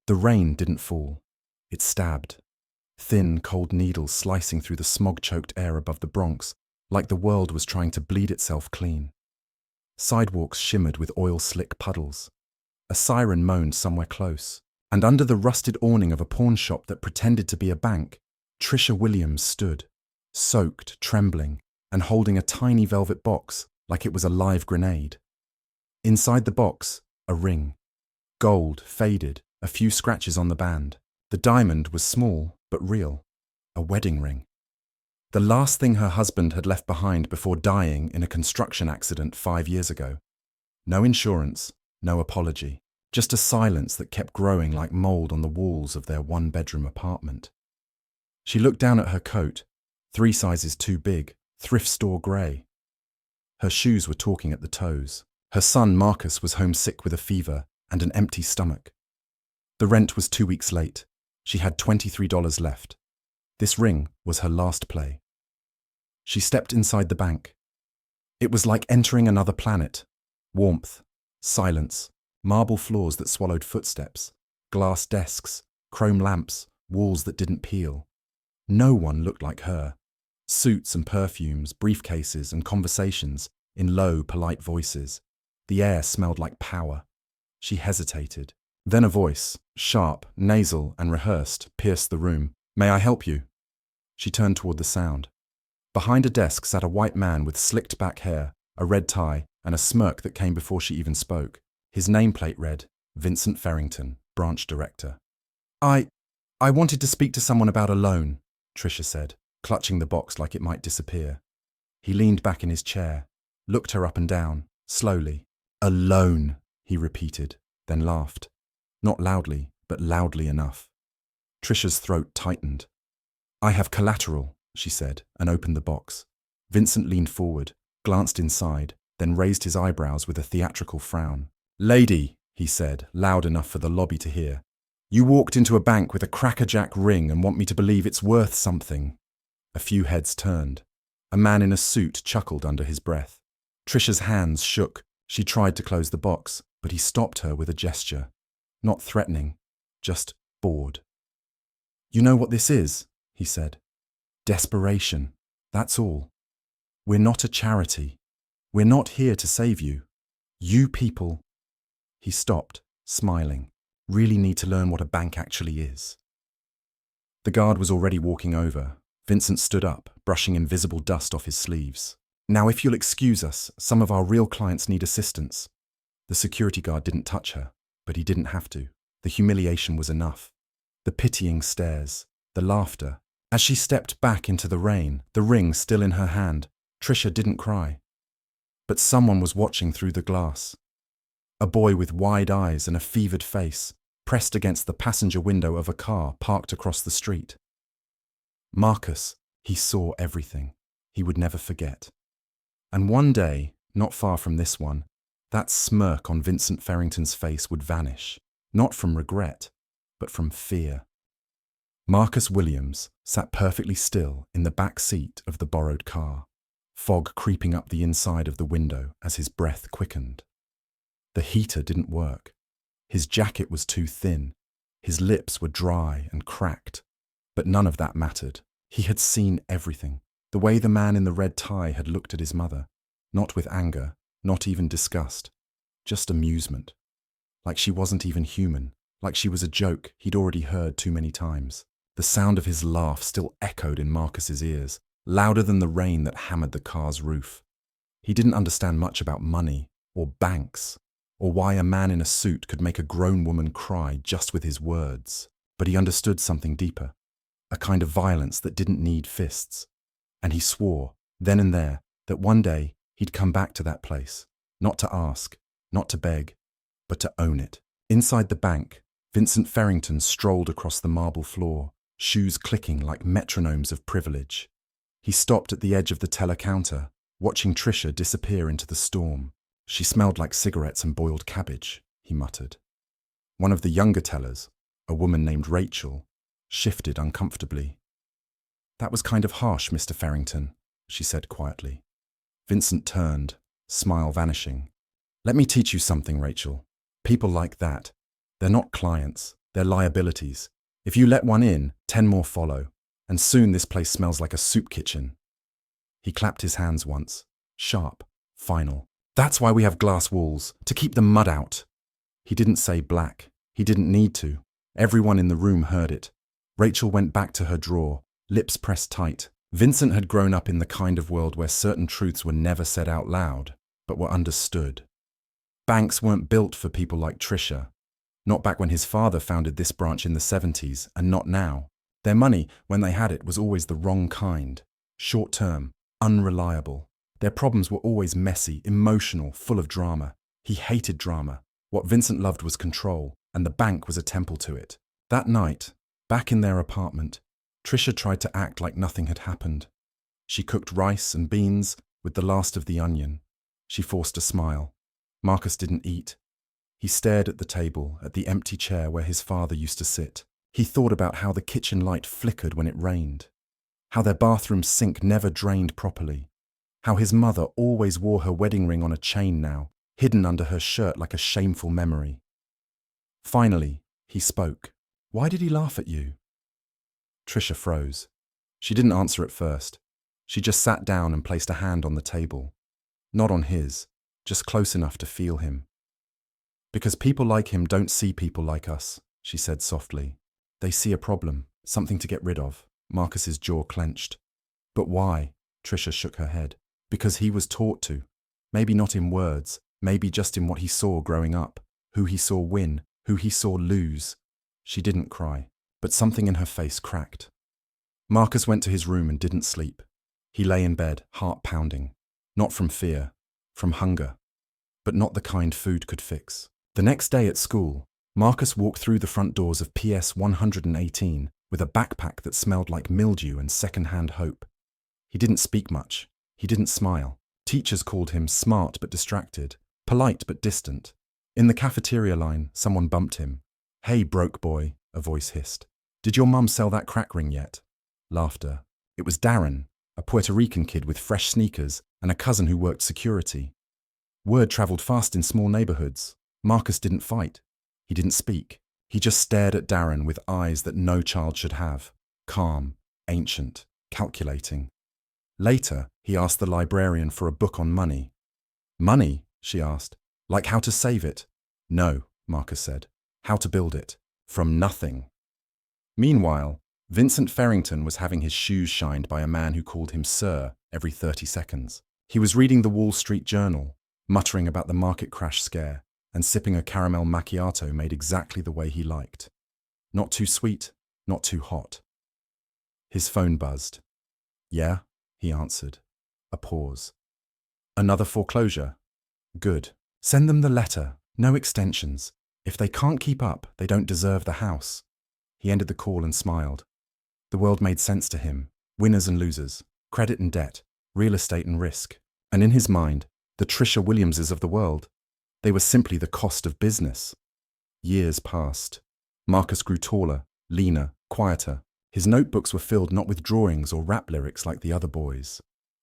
The rain didn't fall. It stabbed. Thin, cold needles slicing through the smog-choked air above the Bronx, like the world was trying to bleed itself clean. Sidewalks shimmered with oil-slick puddles. A siren moaned somewhere close. And under the rusted awning of a pawn shop that pretended to be a bank, Trisha Williams stood, soaked, trembling, and holding a tiny velvet box like it was a live grenade. Inside the box, a ring. Gold, faded, a few scratches on the band. The diamond was small, but real. A wedding ring. The last thing her husband had left behind before dying in a construction accident 5 years ago. No insurance, no apology. Just a silence that kept growing like mold on the walls of their one-bedroom apartment. She looked down at her coat, 3 sizes too big, thrift store grey. Her shoes were talking at the toes. Her son Marcus was homesick with a fever and an empty stomach. The rent was 2 weeks late. She had $23 left. This ring was her last play. She stepped inside the bank. It was like entering another planet. Warmth, silence, marble floors that swallowed footsteps, glass desks, chrome lamps, walls that didn't peel. No one looked like her. Suits and perfumes, briefcases and conversations in low, polite voices. The air smelled like power. She hesitated. Then a voice, sharp, nasal and rehearsed, pierced the room. "May I help you?" She turned toward the sound. Behind a desk sat a white man with slicked back hair, a red tie, and a smirk that came before she even spoke. His nameplate read, Vincent Farrington, branch director. I wanted to speak to someone about a loan," Trisha said, clutching the box like it might disappear. He leaned back in his chair, looked her up and down, slowly. "A loan," he repeated, then laughed. Not loudly, but loudly enough. Trisha's throat tightened. "I have collateral," she said, and opened the box. Vincent leaned forward, glanced inside, then raised his eyebrows with a theatrical frown. "Lady," he said, loud enough for the lobby to hear, "you walked into a bank with a crackerjack ring and want me to believe it's worth something." A few heads turned. A man in a suit chuckled under his breath. Trisha's hands shook. She tried to close the box, but he stopped her with a gesture. Not threatening, just bored. "You know what this is?" he said. "Desperation. That's all. We're not a charity. We're not here to save you. You people..." He stopped, smiling. "Really need to learn what a bank actually is." The guard was already walking over. Vincent stood up, brushing invisible dust off his sleeves. "Now, if you'll excuse us, some of our real clients need assistance." The security guard didn't touch her, but he didn't have to. The humiliation was enough. The pitying stares, the laughter. As she stepped back into the rain, the ring still in her hand, Trisha didn't cry. But someone was watching through the glass. A boy with wide eyes and a fevered face, pressed against the passenger window of a car parked across the street. Marcus, he saw everything. He would never forget. And one day, not far from this one, that smirk on Vincent Farrington's face would vanish, not from regret, but from fear. Marcus Williams sat perfectly still in the back seat of the borrowed car, fog creeping up the inside of the window as his breath quickened. The heater didn't work. His jacket was too thin. His lips were dry and cracked. But none of that mattered. He had seen everything. The way the man in the red tie had looked at his mother. Not with anger, not even disgust. Just amusement. Like she wasn't even human. Like she was a joke he'd already heard too many times. The sound of his laugh still echoed in Marcus's ears, louder than the rain that hammered the car's roof. He didn't understand much about money, or banks, or why a man in a suit could make a grown woman cry just with his words. But he understood something deeper, a kind of violence that didn't need fists. And he swore, then and there, that one day he'd come back to that place, not to ask, not to beg, but to own it. Inside the bank, Vincent Farrington strolled across the marble floor, shoes clicking like metronomes of privilege. He stopped at the edge of the teller counter, watching Trisha disappear into the storm. "She smelled like cigarettes and boiled cabbage," he muttered. One of the younger tellers, a woman named Rachel, shifted uncomfortably. "That was kind of harsh, Mr. Farrington," she said quietly. Vincent turned, smile vanishing. "Let me teach you something, Rachel. People like that, they're not clients. They're liabilities. If you let one in, 10 more follow, and soon this place smells like a soup kitchen. He clapped his hands once. Sharp. Final. That's why we have glass walls, to keep the mud out. He didn't say black. He didn't need to. Everyone in the room heard it. Rachel went back to her drawer, lips pressed tight. Vincent had grown up in the kind of world where certain truths were never said out loud, but were understood. Banks weren't built for people like Trisha. Not back when his father founded this branch in the 70s, and not now. Their money, when they had it, was always the wrong kind. Short-term, unreliable. Their problems were always messy, emotional, full of drama. He hated drama. What Vincent loved was control, and the bank was a temple to it. That night, back in their apartment, Trisha tried to act like nothing had happened. She cooked rice and beans with the last of the onion. She forced a smile. Marcus didn't eat. He stared at the table, at the empty chair where his father used to sit. He thought about how the kitchen light flickered when it rained, how their bathroom sink never drained properly, how his mother always wore her wedding ring on a chain now, hidden under her shirt like a shameful memory. Finally, he spoke. "Why did he laugh at you?" Trisha froze. She didn't answer at first. She just sat down and placed a hand on the table. Not on his, just close enough to feel him. "Because people like him don't see people like us," she said softly. "They see a problem, something to get rid of." Marcus's jaw clenched. "But why?" Trisha shook her head. "Because he was taught to. Maybe not in words, maybe just in what he saw growing up, who he saw win, who he saw lose." She didn't cry, but something in her face cracked. Marcus went to his room and didn't sleep. He lay in bed, heart pounding. Not from fear, from hunger. But not the kind food could fix. The next day at school, Marcus walked through the front doors of PS 118 with a backpack that smelled like mildew and second-hand hope. He didn't speak much. He didn't smile. Teachers called him smart but distracted, polite but distant. In the cafeteria line, someone bumped him. "Hey, broke boy," a voice hissed. "Did your mum sell that crack ring yet?" Laughter. It was Darren, a Puerto Rican kid with fresh sneakers and a cousin who worked security. Word traveled fast in small neighborhoods. Marcus didn't fight. He didn't speak. He just stared at Darren with eyes that no child should have. Calm, ancient, calculating. Later, he asked the librarian for a book on money. "Money?" she asked. "Like how to save it?" "No," Marcus said. "How to build it. From nothing." Meanwhile, Vincent Farrington was having his shoes shined by a man who called him Sir every 30 seconds. He was reading the Wall Street Journal, muttering about the market crash scare, and sipping a caramel macchiato made exactly the way he liked. Not too sweet, not too hot. His phone buzzed. "Yeah," he answered. A pause. "Another foreclosure? Good. Send them the letter, no extensions. If they can't keep up, they don't deserve the house." He ended the call and smiled. The world made sense to him. Winners and losers, credit and debt, real estate and risk. And in his mind, the Trisha Williamses of the world, they were simply the cost of business. Years passed. Marcus grew taller, leaner, quieter. His notebooks were filled not with drawings or rap lyrics like the other boys,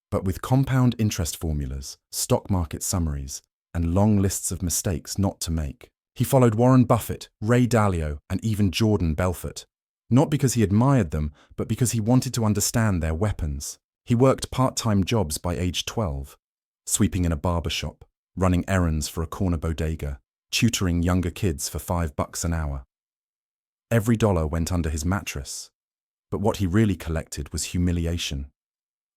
but with compound interest formulas, stock market summaries, and long lists of mistakes not to make. He followed Warren Buffett, Ray Dalio, and even Jordan Belfort. Not because he admired them, but because he wanted to understand their weapons. He worked part-time jobs by age 12, sweeping in a barber shop, running errands for a corner bodega, tutoring younger kids for $5 an hour. Every dollar went under his mattress, but what he really collected was humiliation.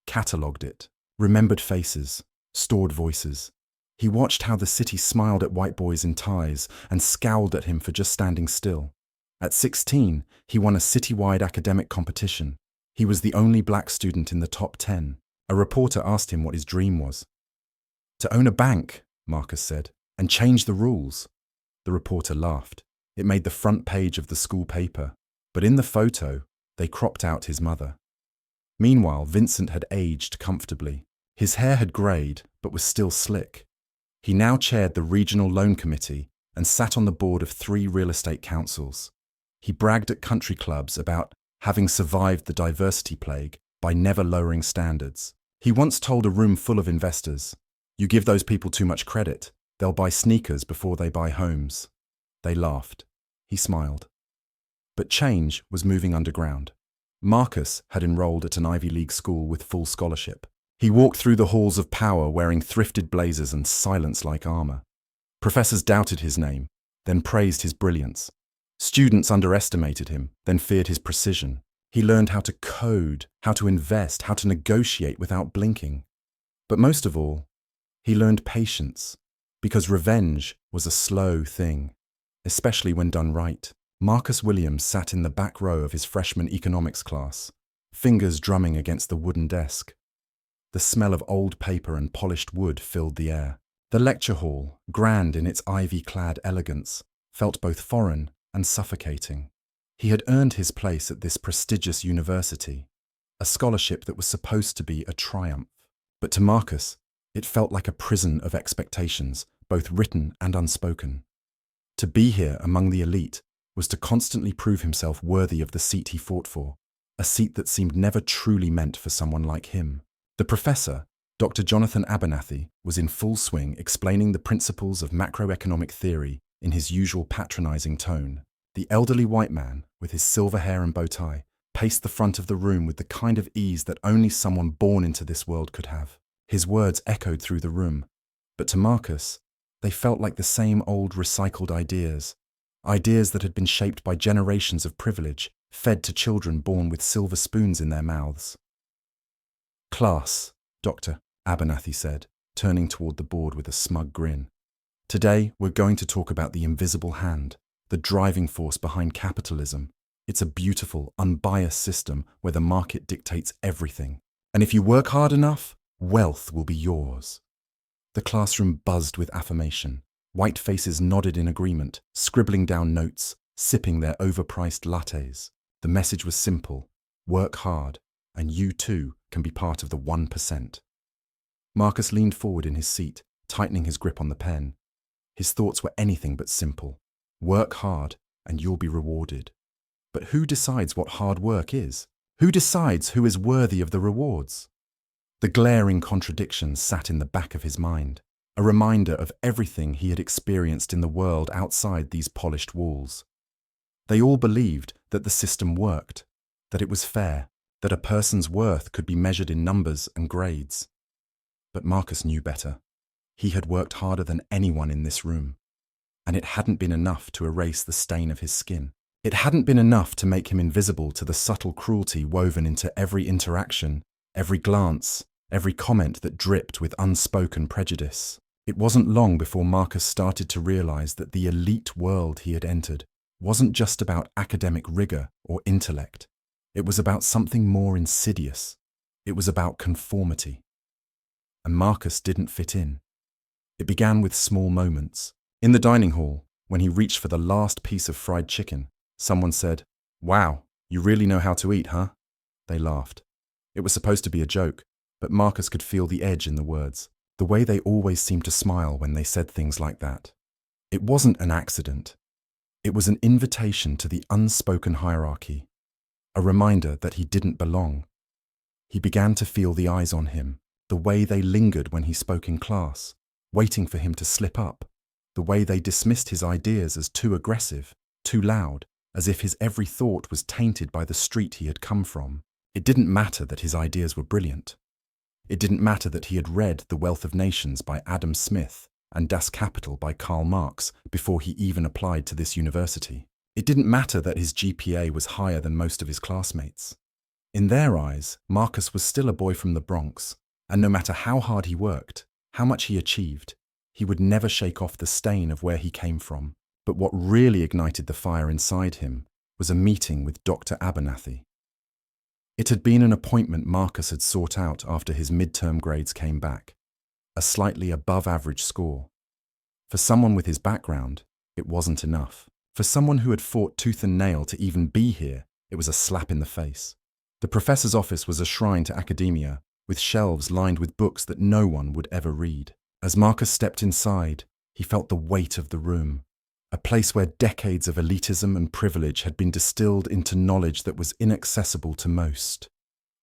Catalogued it, remembered faces, stored voices. He watched how the city smiled at white boys in ties and scowled at him for just standing still. At 16, he won a citywide academic competition. He was the only black student in the top 10. A reporter asked him what his dream was. "To own a bank," Marcus said, "and change the rules." The reporter laughed. It made the front page of the school paper, but in the photo, they cropped out his mother. Meanwhile, Vincent had aged comfortably. His hair had greyed, but was still slick. He now chaired the regional loan committee and sat on the board of 3 real estate councils. He bragged at country clubs about having survived the diversity plague by never lowering standards. He once told a room full of investors, "You give those people too much credit, they'll buy sneakers before they buy homes." They laughed. He smiled. But change was moving underground. Marcus had enrolled at an Ivy League school with full scholarship. He walked through the halls of power wearing thrifted blazers and silence like armor. Professors doubted his name, then praised his brilliance. Students underestimated him, then feared his precision. He learned how to code, how to invest, how to negotiate without blinking. But most of all, he learned patience, because revenge was a slow thing, especially when done right. Marcus Williams sat in the back row of his freshman economics class, fingers drumming against the wooden desk. The smell of old paper and polished wood filled the air. The lecture hall, grand in its ivy-clad elegance, felt both foreign and suffocating. He had earned his place at this prestigious university, a scholarship that was supposed to be a triumph. But to Marcus, it felt like a prison of expectations, both written and unspoken. To be here among the elite was to constantly prove himself worthy of the seat he fought for, a seat that seemed never truly meant for someone like him. The professor, Dr. Jonathan Abernathy, was in full swing explaining the principles of macroeconomic theory in his usual patronizing tone. The elderly white man, with his silver hair and bow tie, paced the front of the room with the kind of ease that only someone born into this world could have. His words echoed through the room, but to Marcus, they felt like the same old recycled ideas that had been shaped by generations of privilege, fed to children born with silver spoons in their mouths. "Class," Dr. Abernathy said, turning toward the board with a smug grin. "Today, we're going to talk about the invisible hand, the driving force behind capitalism. It's a beautiful, unbiased system where the market dictates everything. And if you work hard enough, wealth will be yours." The classroom buzzed with affirmation. White faces nodded in agreement, scribbling down notes, sipping their overpriced lattes. The message was simple: work hard, and you too can be part of the 1%. Marcus leaned forward in his seat, tightening his grip on the pen. His thoughts were anything but simple. Work hard, and you'll be rewarded. But who decides what hard work is? Who decides who is worthy of the rewards? The glaring contradictions sat in the back of his mind, a reminder of everything he had experienced in the world outside these polished walls. They all believed that the system worked, that it was fair, that a person's worth could be measured in numbers and grades. But Marcus knew better. He had worked harder than anyone in this room, and it hadn't been enough to erase the stain of his skin. It hadn't been enough to make him invisible to the subtle cruelty woven into every interaction, every glance, every comment that dripped with unspoken prejudice. It wasn't long before Marcus started to realize that the elite world he had entered wasn't just about academic rigor or intellect. It was about something more insidious. It was about conformity. And Marcus didn't fit in. It began with small moments. In the dining hall, when he reached for the last piece of fried chicken, someone said, "Wow, you really know how to eat, huh?" They laughed. It was supposed to be a joke, but Marcus could feel the edge in the words, the way they always seemed to smile when they said things like that. It wasn't an accident. It was an invitation to the unspoken hierarchy, a reminder that he didn't belong. He began to feel the eyes on him, the way they lingered when he spoke in class, waiting for him to slip up, the way they dismissed his ideas as too aggressive, too loud, as if his every thought was tainted by the street he had come from. It didn't matter that his ideas were brilliant. It didn't matter that he had read The Wealth of Nations by Adam Smith and Das Kapital by Karl Marx before he even applied to this university. It didn't matter that his GPA was higher than most of his classmates. In their eyes, Marcus was still a boy from the Bronx, and no matter how hard he worked, how much he achieved, he would never shake off the stain of where he came from. But what really ignited the fire inside him was a meeting with Dr. Abernathy. It had been an appointment Marcus had sought out after his midterm grades came back, a slightly above-average score. For someone with his background, it wasn't enough. For someone who had fought tooth and nail to even be here, it was a slap in the face. The professor's office was a shrine to academia, with shelves lined with books that no one would ever read. As Marcus stepped inside, he felt the weight of the room, a place where decades of elitism and privilege had been distilled into knowledge that was inaccessible to most.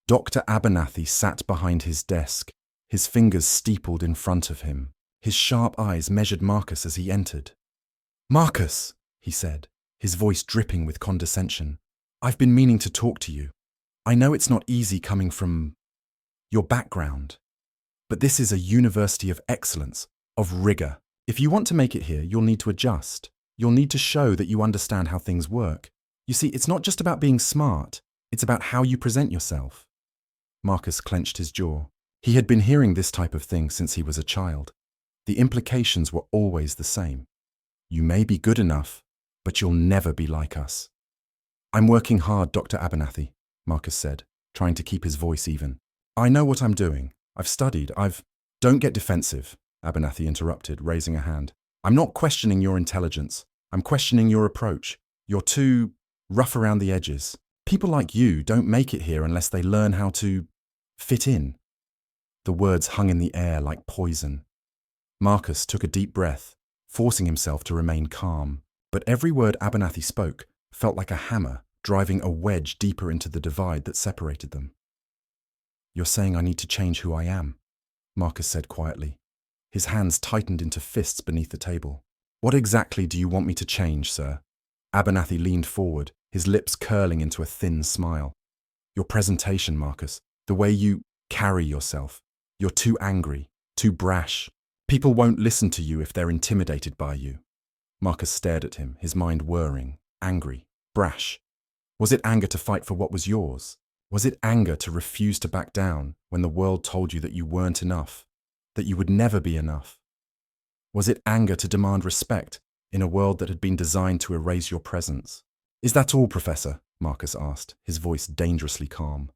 Dr. Abernathy sat behind his desk, his fingers steepled in front of him. His sharp eyes measured Marcus as he entered. "Marcus," he said, his voice dripping with condescension. "I've been meaning to talk to you. I know it's not easy coming from your background, but this is a university of excellence, of rigor. If you want to make it here, you'll need to adjust. You'll need to show that you understand how things work. You see, it's not just about being smart, it's about how you present yourself." Marcus clenched his jaw. He had been hearing this type of thing since he was a child. The implications were always the same. You may be good enough, but you'll never be like us. "I'm working hard, Dr. Abernathy," Marcus said, trying to keep his voice even. "I know what I'm doing. I've studied. Don't get defensive," Abernathy interrupted, raising a hand. "I'm not questioning your intelligence. I'm questioning your approach. You're too rough around the edges. People like you don't make it here unless they learn how to fit in." The words hung in the air like poison. Marcus took a deep breath, forcing himself to remain calm. But every word Abernathy spoke felt like a hammer driving a wedge deeper into the divide that separated them. "You're saying I need to change who I am," Marcus said quietly. His hands tightened into fists beneath the table. "What exactly do you want me to change, sir?" Abernathy leaned forward, his lips curling into a thin smile. "Your presentation, Marcus, the way you carry yourself. You're too angry, too brash. People won't listen to you if they're intimidated by you." Marcus stared at him, his mind whirring. Angry, brash. Was it anger to fight for what was yours? Was it anger to refuse to back down when the world told you that you weren't enough, that you would never be enough? Was it anger to demand respect in a world that had been designed to erase your presence? "Is that all, Professor?" Marcus asked, his voice dangerously calm.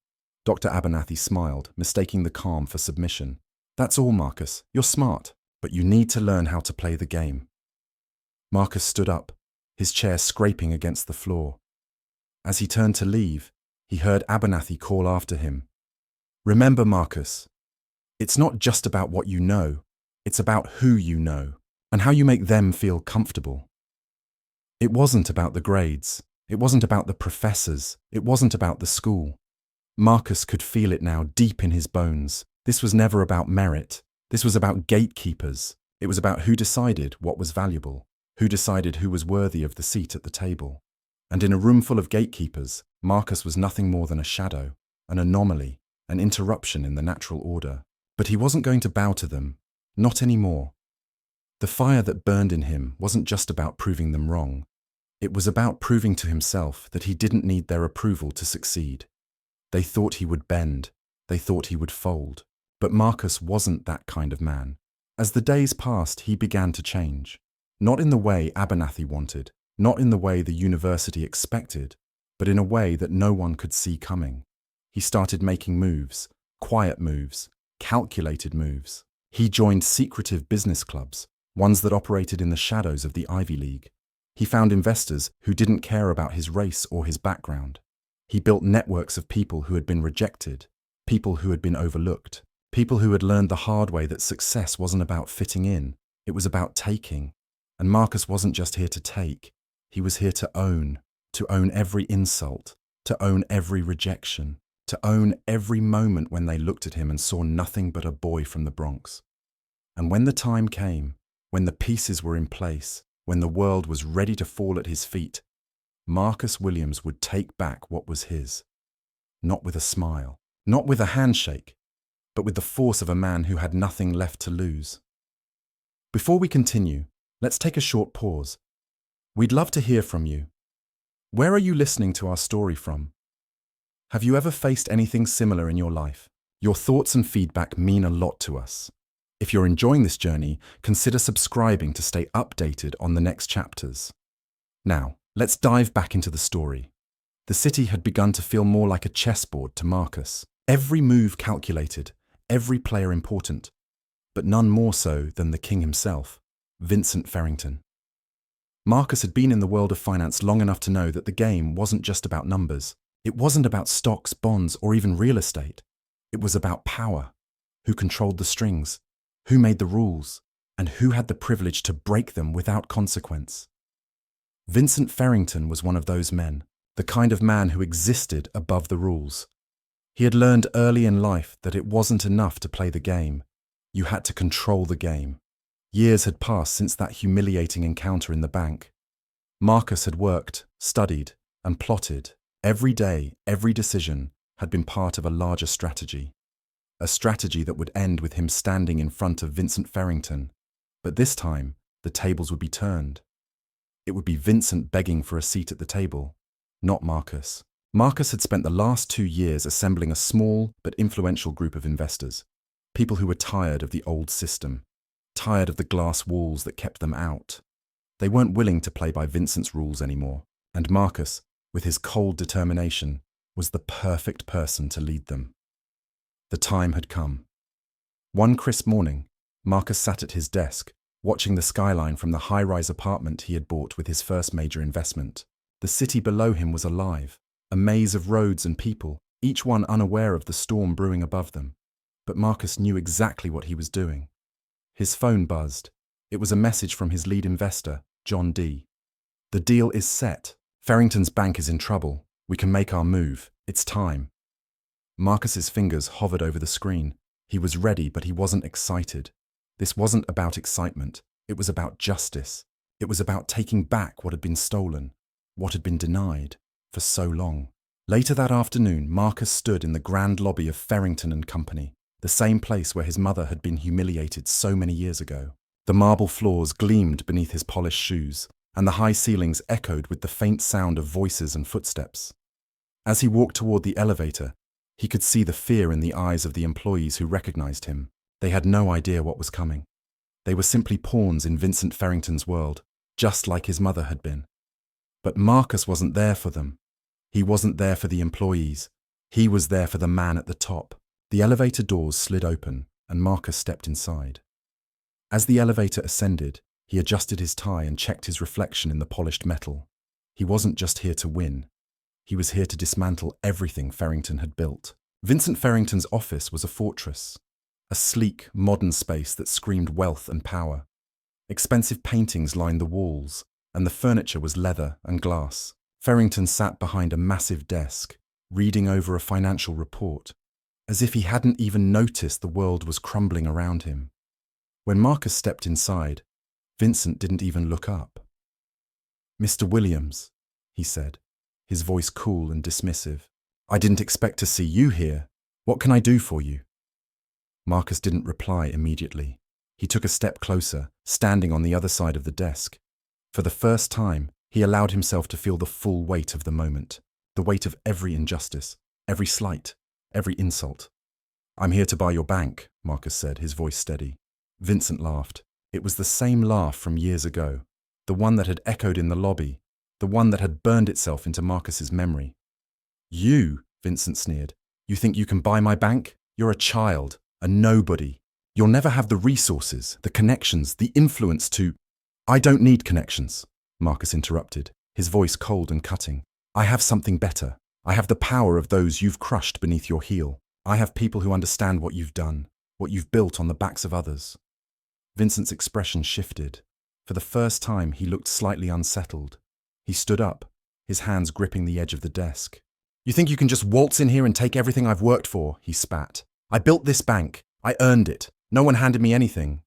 Dr. Abernathy smiled, mistaking the calm for submission. "That's all, Marcus. You're smart, but you need to learn how to play the game." Marcus stood up, his chair scraping against the floor. As he turned to leave, he heard Abernathy call after him. "Remember, Marcus, it's not just about what you know, it's about who you know, and how you make them feel comfortable." It wasn't about the grades, it wasn't about the professors, it wasn't about the school. Marcus could feel it now deep in his bones. This was never about merit, this was about gatekeepers. It was about who decided what was valuable, who decided who was worthy of the seat at the table. And in a room full of gatekeepers, Marcus was nothing more than a shadow, an anomaly, an interruption in the natural order. But he wasn't going to bow to them, not anymore. The fire that burned in him wasn't just about proving them wrong. It was about proving to himself that he didn't need their approval to succeed. They thought he would bend, they thought he would fold. But Marcus wasn't that kind of man. As the days passed, he began to change. Not in the way Abernathy wanted, not in the way the university expected, but in a way that no one could see coming. He started making moves, quiet moves, calculated moves. He joined secretive business clubs, ones that operated in the shadows of the Ivy League. He found investors who didn't care about his race or his background. He built networks of people who had been rejected, people who had been overlooked, people who had learned the hard way that success wasn't about fitting in, it was about taking. And Marcus wasn't just here to take, he was here to own every insult, to own every rejection, to own every moment when they looked at him and saw nothing but a boy from the Bronx. And when the time came, when the pieces were in place, when the world was ready to fall at his feet, Marcus Williams would take back what was his. Not with a smile, not with a handshake, but with the force of a man who had nothing left to lose. Before we continue, let's take a short pause. We'd love to hear from you. Where are you listening to our story from? Have you ever faced anything similar in your life? Your thoughts and feedback mean a lot to us. If you're enjoying this journey, consider subscribing to stay updated on the next chapters. Now, let's dive back into the story. The city had begun to feel more like a chessboard to Marcus. Every move calculated, every player important, but none more so than the king himself, Vincent Farrington. Marcus had been in the world of finance long enough to know that the game wasn't just about numbers. It wasn't about stocks, bonds, or even real estate. It was about power. Who controlled the strings? Who made the rules? And who had the privilege to break them without consequence? Vincent Farrington was one of those men, the kind of man who existed above the rules. He had learned early in life that it wasn't enough to play the game. You had to control the game. Years had passed since that humiliating encounter in the bank. Marcus had worked, studied, and plotted. Every day, every decision had been part of a larger strategy. A strategy that would end with him standing in front of Vincent Farrington. But this time, the tables would be turned. It would be Vincent begging for a seat at the table, not Marcus. Marcus had spent the last 2 years assembling a small but influential group of investors, people who were tired of the old system, tired of the glass walls that kept them out. They weren't willing to play by Vincent's rules anymore, and Marcus, with his cold determination, was the perfect person to lead them. The time had come. One crisp morning, Marcus sat at his desk, watching the skyline from the high-rise apartment he had bought with his first major investment. The city below him was alive, a maze of roads and people, each one unaware of the storm brewing above them. But Marcus knew exactly what he was doing. His phone buzzed. It was a message from his lead investor, John D. "The deal is set. Farrington's bank is in trouble. We can make our move. It's time." Marcus's fingers hovered over the screen. He was ready, but he wasn't excited. This wasn't about excitement. It was about justice. It was about taking back what had been stolen, what had been denied for so long. Later that afternoon, Marcus stood in the grand lobby of Farrington and Company, the same place where his mother had been humiliated so many years ago. The marble floors gleamed beneath his polished shoes, and the high ceilings echoed with the faint sound of voices and footsteps. As he walked toward the elevator, he could see the fear in the eyes of the employees who recognized him. They had no idea what was coming. They were simply pawns in Vincent Farrington's world, just like his mother had been. But Marcus wasn't there for them. He wasn't there for the employees. He was there for the man at the top. The elevator doors slid open, and Marcus stepped inside. As the elevator ascended, he adjusted his tie and checked his reflection in the polished metal. He wasn't just here to win. He was here to dismantle everything Farrington had built. Vincent Farrington's office was a fortress, a sleek, modern space that screamed wealth and power. Expensive paintings lined the walls, and the furniture was leather and glass. Farrington sat behind a massive desk, reading over a financial report, as if he hadn't even noticed the world was crumbling around him. When Marcus stepped inside, Vincent didn't even look up. "Mr. Williams," he said, his voice cool and dismissive. "I didn't expect to see you here. What can I do for you?" Marcus didn't reply immediately. He took a step closer, standing on the other side of the desk. For the first time, he allowed himself to feel the full weight of the moment, the weight of every injustice, every slight, every insult. "I'm here to buy your bank," Marcus said, his voice steady. Vincent laughed. It was the same laugh from years ago, the one that had echoed in the lobby, the one that had burned itself into Marcus's memory. "You," Vincent sneered, "you think you can buy my bank? You're a child, a nobody. You'll never have the resources, the connections, the influence to—" "I don't need connections," Marcus interrupted, his voice cold and cutting. "I have something better. I have the power of those you've crushed beneath your heel. I have people who understand what you've done, what you've built on the backs of others." Vincent's expression shifted. For the first time, he looked slightly unsettled. He stood up, his hands gripping the edge of the desk. "You think you can just waltz in here and take everything I've worked for?" he spat. "I built this bank. I earned it. No one handed me anything."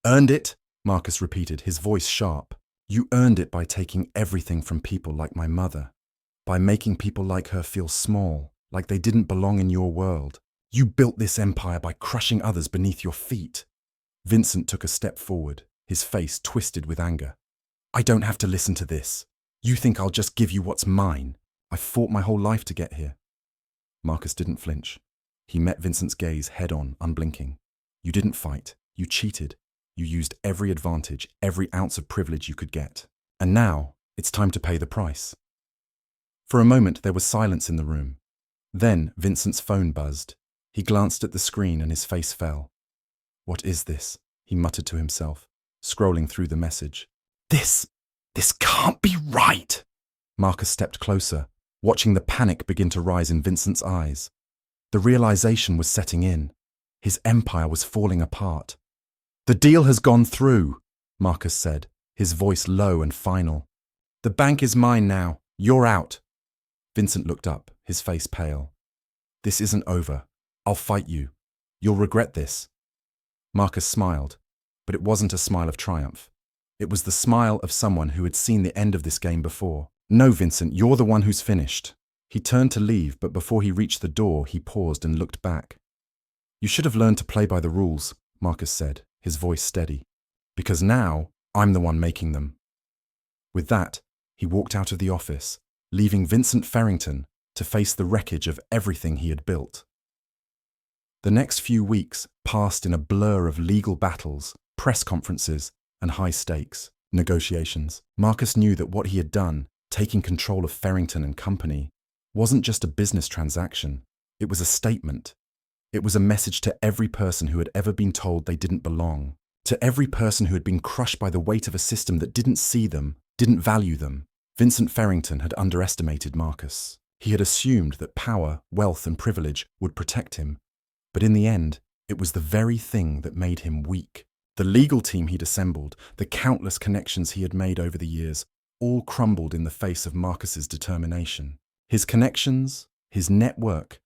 "Earned it?" Marcus repeated, his voice sharp. "You earned it by taking everything from people like my mother, by making people like her feel small, like they didn't belong in your world. You built this empire by crushing others beneath your feet." Vincent took a step forward, his face twisted with anger. "I don't have to listen to this. You think I'll just give you what's mine? I've fought my whole life to get here." Marcus didn't flinch. He met Vincent's gaze head-on, unblinking. "You didn't fight. You cheated. You used every advantage, every ounce of privilege you could get. And now, it's time to pay the price." For a moment, there was silence in the room. Then Vincent's phone buzzed. He glanced at the screen and his face fell. "What is this?" he muttered to himself, scrolling through the message. This can't be right." Marcus stepped closer, watching the panic begin to rise in Vincent's eyes. The realization was setting in. His empire was falling apart. "The deal has gone through," Marcus said, his voice low and final. "The bank is mine now. You're out." Vincent looked up, his face pale. "This isn't over. I'll fight you. You'll regret this." Marcus smiled, but it wasn't a smile of triumph. It was the smile of someone who had seen the end of this game before. "No, Vincent, you're the one who's finished." He turned to leave, but before he reached the door, he paused and looked back. "You should have learned to play by the rules," Marcus said, his voice steady. "Because now, I'm the one making them." With that, he walked out of the office, leaving Vincent Farrington to face the wreckage of everything he had built. The next few weeks passed in a blur of legal battles, press conferences, and high-stakes negotiations. Marcus knew that what he had done, taking control of Farrington and Company, wasn't just a business transaction. It was a statement. It was a message to every person who had ever been told they didn't belong, to every person who had been crushed by the weight of a system that didn't see them, didn't value them. Vincent Farrington had underestimated Marcus. He had assumed that power, wealth, and privilege would protect him. But in the end, it was the very thing that made him weak. The legal team he'd assembled, the countless connections he had made over the years, all crumbled in the face of Marcus's determination. His connections, his network,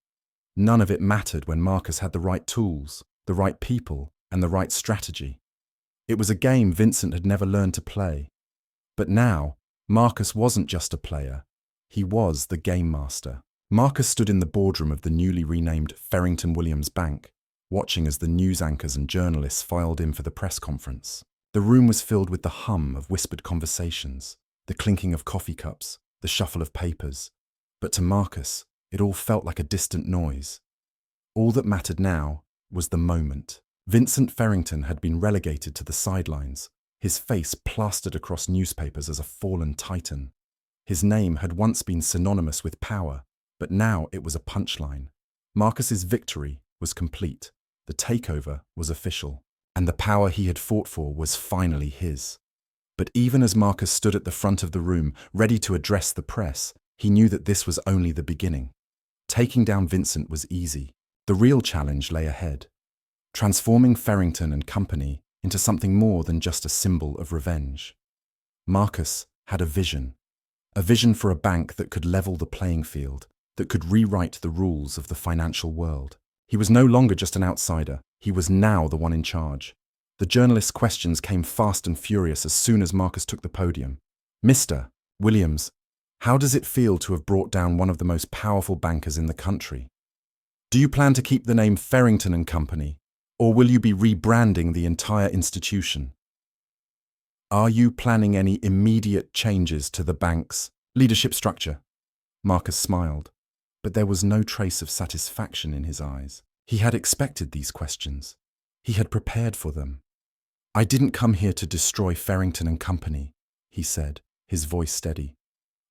none of it mattered when Marcus had the right tools, the right people, and the right strategy. It was a game Vincent had never learned to play. But now, Marcus wasn't just a player. He was the game master. Marcus stood in the boardroom of the newly renamed Farrington Williams Bank, watching as the news anchors and journalists filed in for the press conference. The room was filled with the hum of whispered conversations, the clinking of coffee cups, the shuffle of papers. But to Marcus, it all felt like a distant noise. All that mattered now was the moment. Vincent Farrington had been relegated to the sidelines, his face plastered across newspapers as a fallen titan. His name had once been synonymous with power, but now it was a punchline. Marcus's victory was complete. The takeover was official, and the power he had fought for was finally his. But even as Marcus stood at the front of the room, ready to address the press, he knew that this was only the beginning. Taking down Vincent was easy. The real challenge lay ahead, transforming Farrington and Company into something more than just a symbol of revenge. Marcus had a vision for a bank that could level the playing field, that could rewrite the rules of the financial world. He was no longer just an outsider, he was now the one in charge. The journalists' questions came fast and furious as soon as Marcus took the podium. "Mr. Williams, how does it feel to have brought down one of the most powerful bankers in the country? Do you plan to keep the name Farrington and Company, or will you be rebranding the entire institution? Are you planning any immediate changes to the bank's leadership structure?" Marcus smiled, but there was no trace of satisfaction in his eyes. He had expected these questions. He had prepared for them. "I didn't come here to destroy Farrington and Company," he said, his voice steady.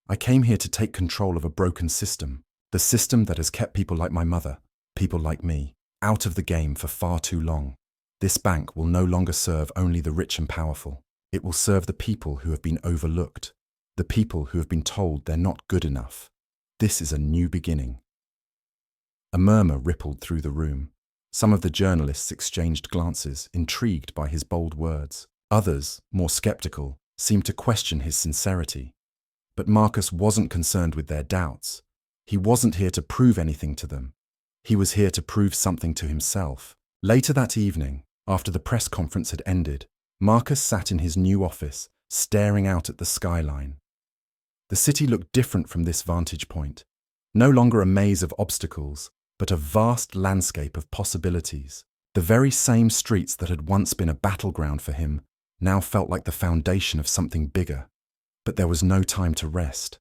"I came here to take control of a broken system, the system that has kept people like my mother, people like me, out of the game for far too long. This bank will no longer serve only the rich and powerful. It will serve the people who have been overlooked, the people who have been told they're not good enough. This is a new beginning." A murmur rippled through the room. Some of the journalists exchanged glances, intrigued by his bold words. Others, more skeptical, seemed to question his sincerity. But Marcus wasn't concerned with their doubts. He wasn't here to prove anything to them. He was here to prove something to himself. Later that evening, after the press conference had ended, Marcus sat in his new office, staring out at the skyline. The city looked different from this vantage point. No longer a maze of obstacles, but a vast landscape of possibilities. The very same streets that had once been a battleground for him now felt like the foundation of something bigger. But there was no time to rest.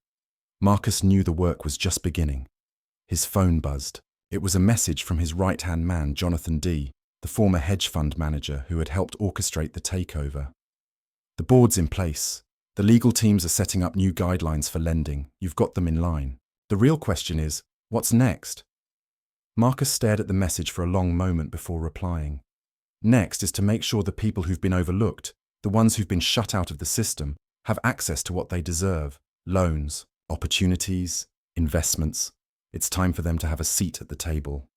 Marcus knew the work was just beginning. His phone buzzed. It was a message from his right-hand man, Jonathan D., the former hedge fund manager who had helped orchestrate the takeover. "The board's in place. The legal teams are setting up new guidelines for lending. You've got them in line. The real question is, what's next?" Marcus stared at the message for a long moment before replying. "Next is to make sure the people who've been overlooked, the ones who've been shut out of the system, have access to what they deserve. Loans, opportunities, investments. It's time for them to have a seat at the table."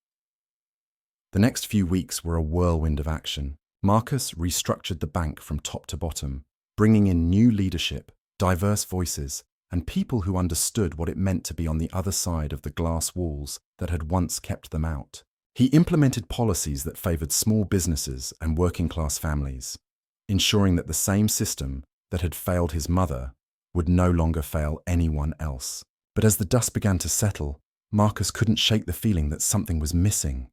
The next few weeks were a whirlwind of action. Marcus restructured the bank from top to bottom, bringing in new leadership, diverse voices, and people who understood what it meant to be on the other side of the glass walls that had once kept them out. He implemented policies that favored small businesses and working-class families, ensuring that the same system that had failed his mother would no longer fail anyone else. But as the dust began to settle, Marcus couldn't shake the feeling that something was missing.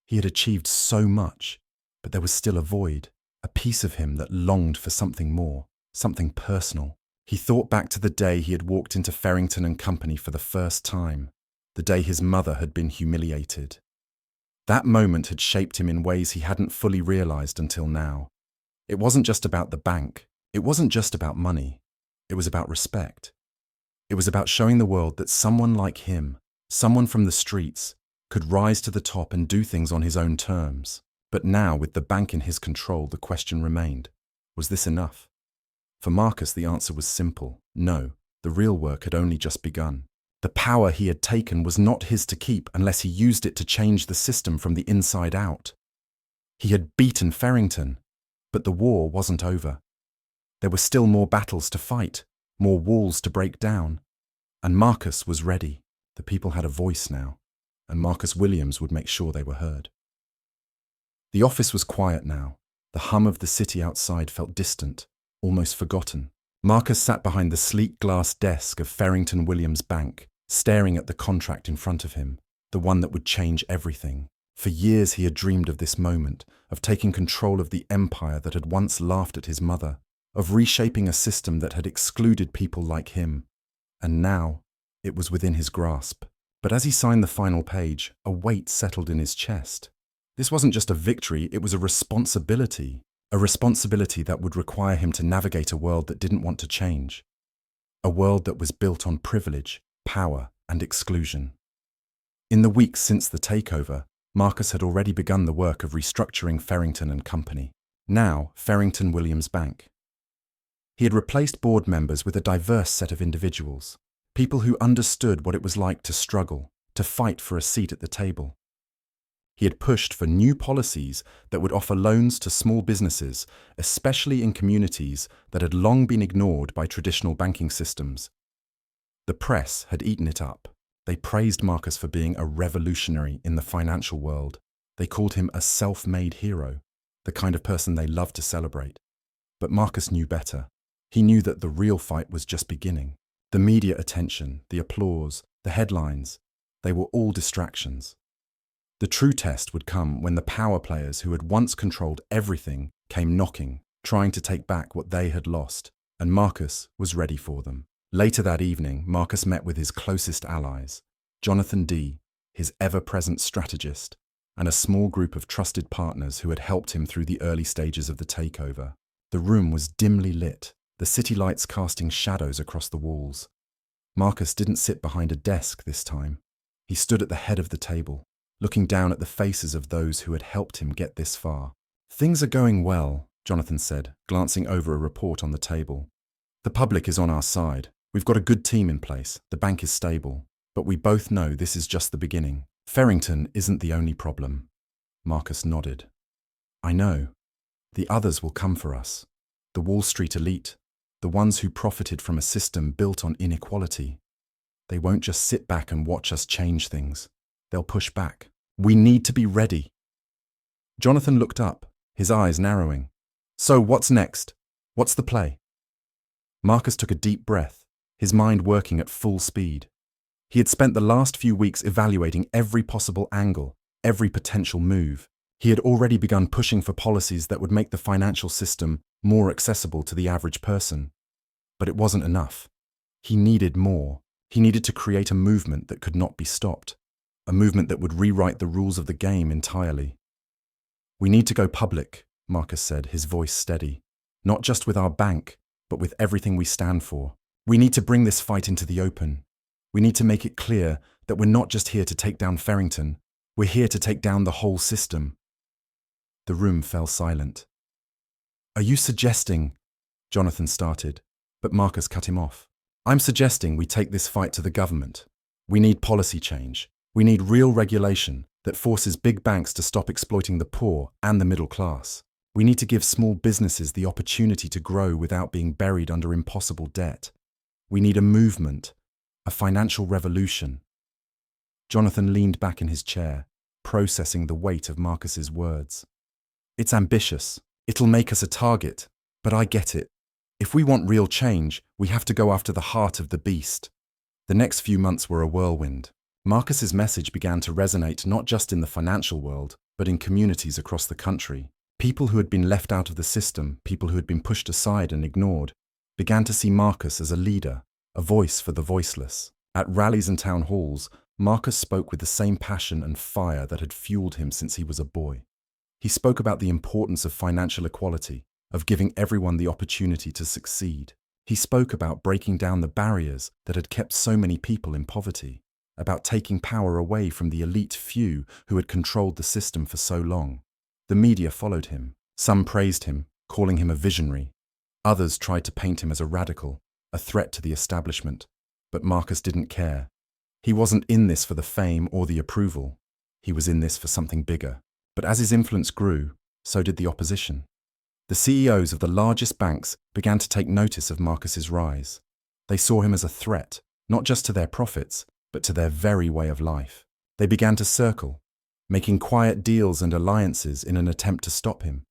He had achieved so much, but there was still a void, a piece of him that longed for something more, something personal. He thought back to the day he had walked into Farrington and Company for the first time, the day his mother had been humiliated. That moment had shaped him in ways he hadn't fully realized until now. It wasn't just about the bank. It wasn't just about money. It was about respect. It was about showing the world that someone like him, someone from the streets, could rise to the top and do things on his own terms. But now, with the bank in his control, the question remained, was this enough? For Marcus, the answer was simple. No, the real work had only just begun. The power he had taken was not his to keep unless he used it to change the system from the inside out. He had beaten Farrington, but the war wasn't over. There were still more battles to fight, more walls to break down. And Marcus was ready. The people had a voice now, and Marcus Williams would make sure they were heard. The office was quiet now. The hum of the city outside felt distant, almost forgotten. Marcus sat behind the sleek glass desk of Farrington Williams Bank, staring at the contract in front of him, the one that would change everything. For years he had dreamed of this moment, of taking control of the empire that had once laughed at his mother, of reshaping a system that had excluded people like him. And now, it was within his grasp. But as he signed the final page, a weight settled in his chest. This wasn't just a victory, it was a responsibility that would require him to navigate a world that didn't want to change. A world that was built on privilege, power, and exclusion. In the weeks since the takeover, Marcus had already begun the work of restructuring Farrington and Company, now Farrington Williams Bank. He had replaced board members with a diverse set of individuals, people who understood what it was like to struggle, to fight for a seat at the table. He had pushed for new policies that would offer loans to small businesses, especially in communities that had long been ignored by traditional banking systems. The press had eaten it up. They praised Marcus for being a revolutionary in the financial world. They called him a self-made hero, the kind of person they loved to celebrate. But Marcus knew better. He knew that the real fight was just beginning. The media attention, the applause, the headlines, they were all distractions. The true test would come when the power players who had once controlled everything came knocking, trying to take back what they had lost, and Marcus was ready for them. Later that evening, Marcus met with his closest allies, Jonathan D., his ever-present strategist, and a small group of trusted partners who had helped him through the early stages of the takeover. The room was dimly lit, the city lights casting shadows across the walls. Marcus didn't sit behind a desk this time. He stood at the head of the table, looking down at the faces of those who had helped him get this far. "Things are going well," Jonathan said, glancing over a report on the table. "The public is on our side. We've got a good team in place. The bank is stable. But we both know this is just the beginning. Farrington isn't the only problem." Marcus nodded. "I know. The others will come for us. The Wall Street elite, the ones who profited from a system built on inequality. They won't just sit back and watch us change things. They'll push back. We need to be ready." Jonathan looked up, his eyes narrowing. "So what's next? What's the play?" Marcus took a deep breath, his mind working at full speed. He had spent the last few weeks evaluating every possible angle, every potential move. He had already begun pushing for policies that would make the financial system more accessible to the average person. But it wasn't enough. He needed more. He needed to create a movement that could not be stopped, a movement that would rewrite the rules of the game entirely. "We need to go public," Marcus said, his voice steady. "Not just with our bank, but with everything we stand for. We need to bring this fight into the open. We need to make it clear that we're not just here to take down Farrington. We're here to take down the whole system." The room fell silent. "Are you suggesting—" Jonathan started, but Marcus cut him off. "I'm suggesting we take this fight to the government. We need policy change. We need real regulation that forces big banks to stop exploiting the poor and the middle class. We need to give small businesses the opportunity to grow without being buried under impossible debt. We need a movement, a financial revolution." Jonathan leaned back in his chair, processing the weight of Marcus's words. "It's ambitious. It'll make us a target, but I get it. If we want real change, we have to go after the heart of the beast. The next few months were a whirlwind. Marcus's message began to resonate not just in the financial world, but in communities across the country. People who had been left out of the system, people who had been pushed aside and ignored, began to see Marcus as a leader, a voice for the voiceless. At rallies and town halls, Marcus spoke with the same passion and fire that had fueled him since he was a boy. He spoke about the importance of financial equality, of giving everyone the opportunity to succeed. He spoke about breaking down the barriers that had kept so many people in poverty, about taking power away from the elite few who had controlled the system for so long. The media followed him. Some praised him, calling him a visionary. Others tried to paint him as a radical, a threat to the establishment. But Marcus didn't care. He wasn't in this for the fame or the approval. He was in this for something bigger. But as his influence grew, so did the opposition. The CEOs of the largest banks began to take notice of Marcus's rise. They saw him as a threat, not just to their profits, but to their very way of life. They began to circle, making quiet deals and alliances in an attempt to stop him.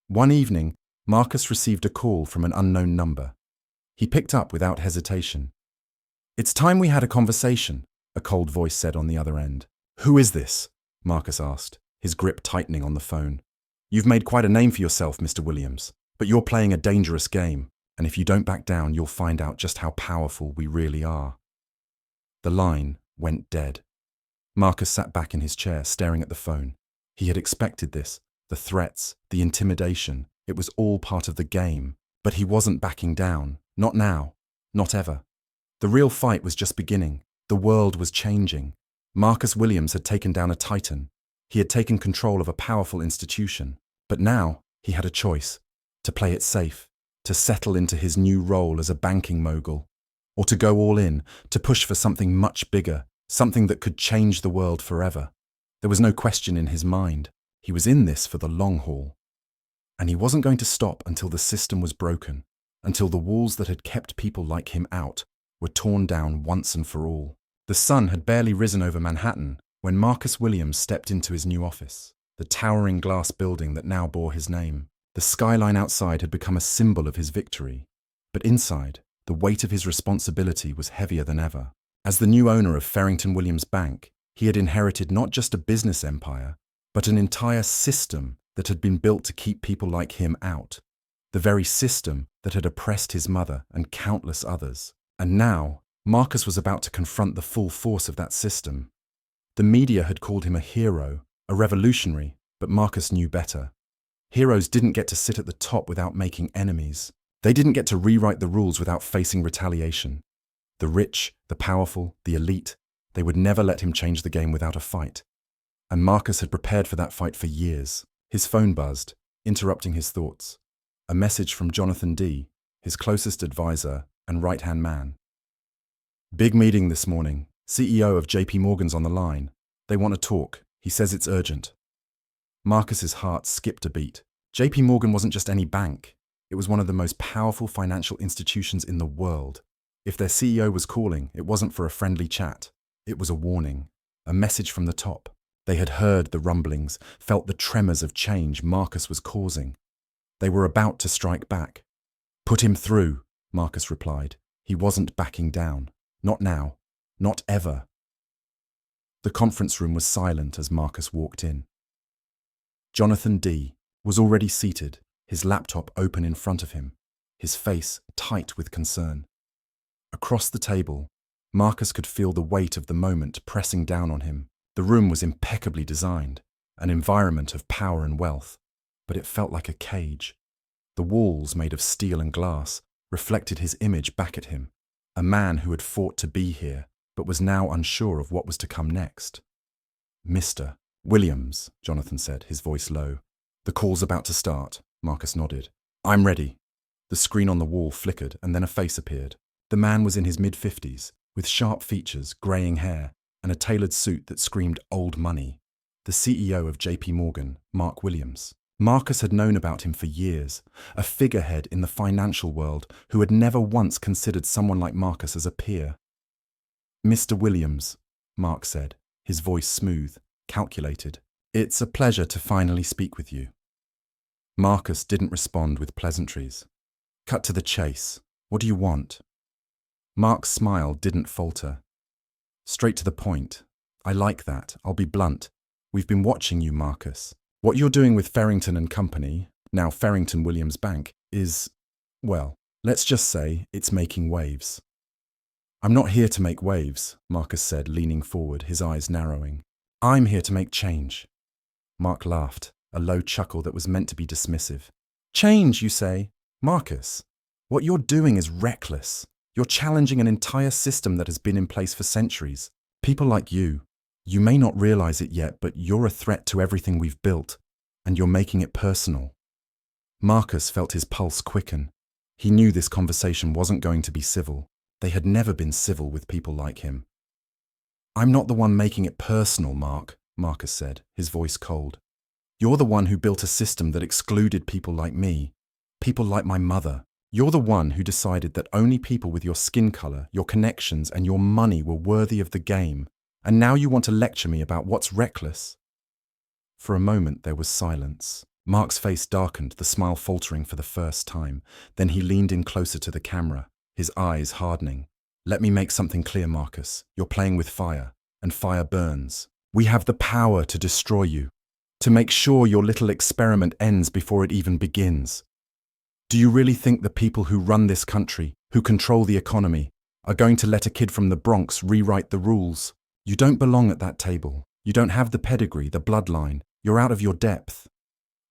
One evening, Marcus received a call from an unknown number. He picked up without hesitation. "It's time we had a conversation," a cold voice said on the other end. "Who is this?" Marcus asked, his grip tightening on the phone. "You've made quite a name for yourself, Mr. Williams, but you're playing a dangerous game, and if you don't back down, you'll find out just how powerful we really are." The line went dead. Marcus sat back in his chair, staring at the phone. He had expected this, the threats, the intimidation. It was all part of the game. But he wasn't backing down. Not now. Not ever. The real fight was just beginning. The world was changing. Marcus Williams had taken down a titan. He had taken control of a powerful institution. But now he had a choice: to play it safe, to settle into his new role as a banking mogul, or to go all in, to push for something much bigger, something that could change the world forever. There was no question in his mind. He was in this for the long haul. And he wasn't going to stop until the system was broken, until the walls that had kept people like him out were torn down once and for all. The sun had barely risen over Manhattan when Marcus Williams stepped into his new office, the towering glass building that now bore his name. The skyline outside had become a symbol of his victory, but inside, the weight of his responsibility was heavier than ever. As the new owner of Farrington Williams Bank, he had inherited not just a business empire, but an entire system that had been built to keep people like him out. The very system that had oppressed his mother and countless others. And now, Marcus was about to confront the full force of that system. The media had called him a hero, a revolutionary, but Marcus knew better. Heroes didn't get to sit at the top without making enemies. They didn't get to rewrite the rules without facing retaliation. The rich, the powerful, the elite, they would never let him change the game without a fight. And Marcus had prepared for that fight for years. His phone buzzed, interrupting his thoughts. A message from Jonathan D., his closest advisor and right-hand man. "Big meeting this morning. CEO of JP Morgan's on the line. They want to talk. He says it's urgent." Marcus's heart skipped a beat. JP Morgan wasn't just any bank. It was one of the most powerful financial institutions in the world. If their CEO was calling, it wasn't for a friendly chat. It was a warning, a message from the top. They had heard the rumblings, felt the tremors of change Marcus was causing. They were about to strike back. "Put him through," Marcus replied. He wasn't backing down. Not now. Not ever. The conference room was silent as Marcus walked in. Jonathan D. was already seated, his laptop open in front of him, his face tight with concern. Across the table, Marcus could feel the weight of the moment pressing down on him. The room was impeccably designed, an environment of power and wealth, but it felt like a cage. The walls, made of steel and glass, reflected his image back at him, a man who had fought to be here, but was now unsure of what was to come next. "Mr. Williams," Jonathan said, his voice low. "The call's about to start," Marcus nodded. "I'm ready." The screen on the wall flickered, and then a face appeared. The man was in his mid-50s, with sharp features, greying hair, and a tailored suit that screamed old money. The CEO of JP Morgan, Mark Williams. Marcus had known about him for years, a figurehead in the financial world who had never once considered someone like Marcus as a peer. "Mr. Williams," Mark said, his voice smooth, calculated. "It's a pleasure to finally speak with you." Marcus didn't respond with pleasantries. Cut to the chase. What do you want? Mark's smile didn't falter. Straight to the point. I like that. I'll be blunt. We've been watching you, Marcus. What you're doing with Farrington and Company, now Farrington Williams Bank, is, well, let's just say it's making waves. I'm not here to make waves, Marcus said, leaning forward, his eyes narrowing. I'm here to make change. Mark laughed, a low chuckle that was meant to be dismissive. Change, you say? Marcus, what you're doing is reckless. You're challenging an entire system that has been in place for centuries. People like you may not realize it yet, but you're a threat to everything we've built, and you're making it personal. Marcus felt his pulse quicken. He knew this conversation wasn't going to be civil. They had never been civil with people like him. I'm not the one making it personal, Mark, Marcus said, his voice cold. You're the one who built a system that excluded people like me, people like my mother. You're the one who decided that only people with your skin color, your connections, and your money were worthy of the game. And now you want to lecture me about what's reckless? For a moment there was silence. Mark's face darkened, the smile faltering for the first time. Then he leaned in closer to the camera, his eyes hardening. Let me make something clear, Marcus. You're playing with fire, and fire burns. We have the power to destroy you, to make sure your little experiment ends before it even begins. Do you really think the people who run this country, who control the economy, are going to let a kid from the Bronx rewrite the rules? You don't belong at that table. You don't have the pedigree, the bloodline. You're out of your depth.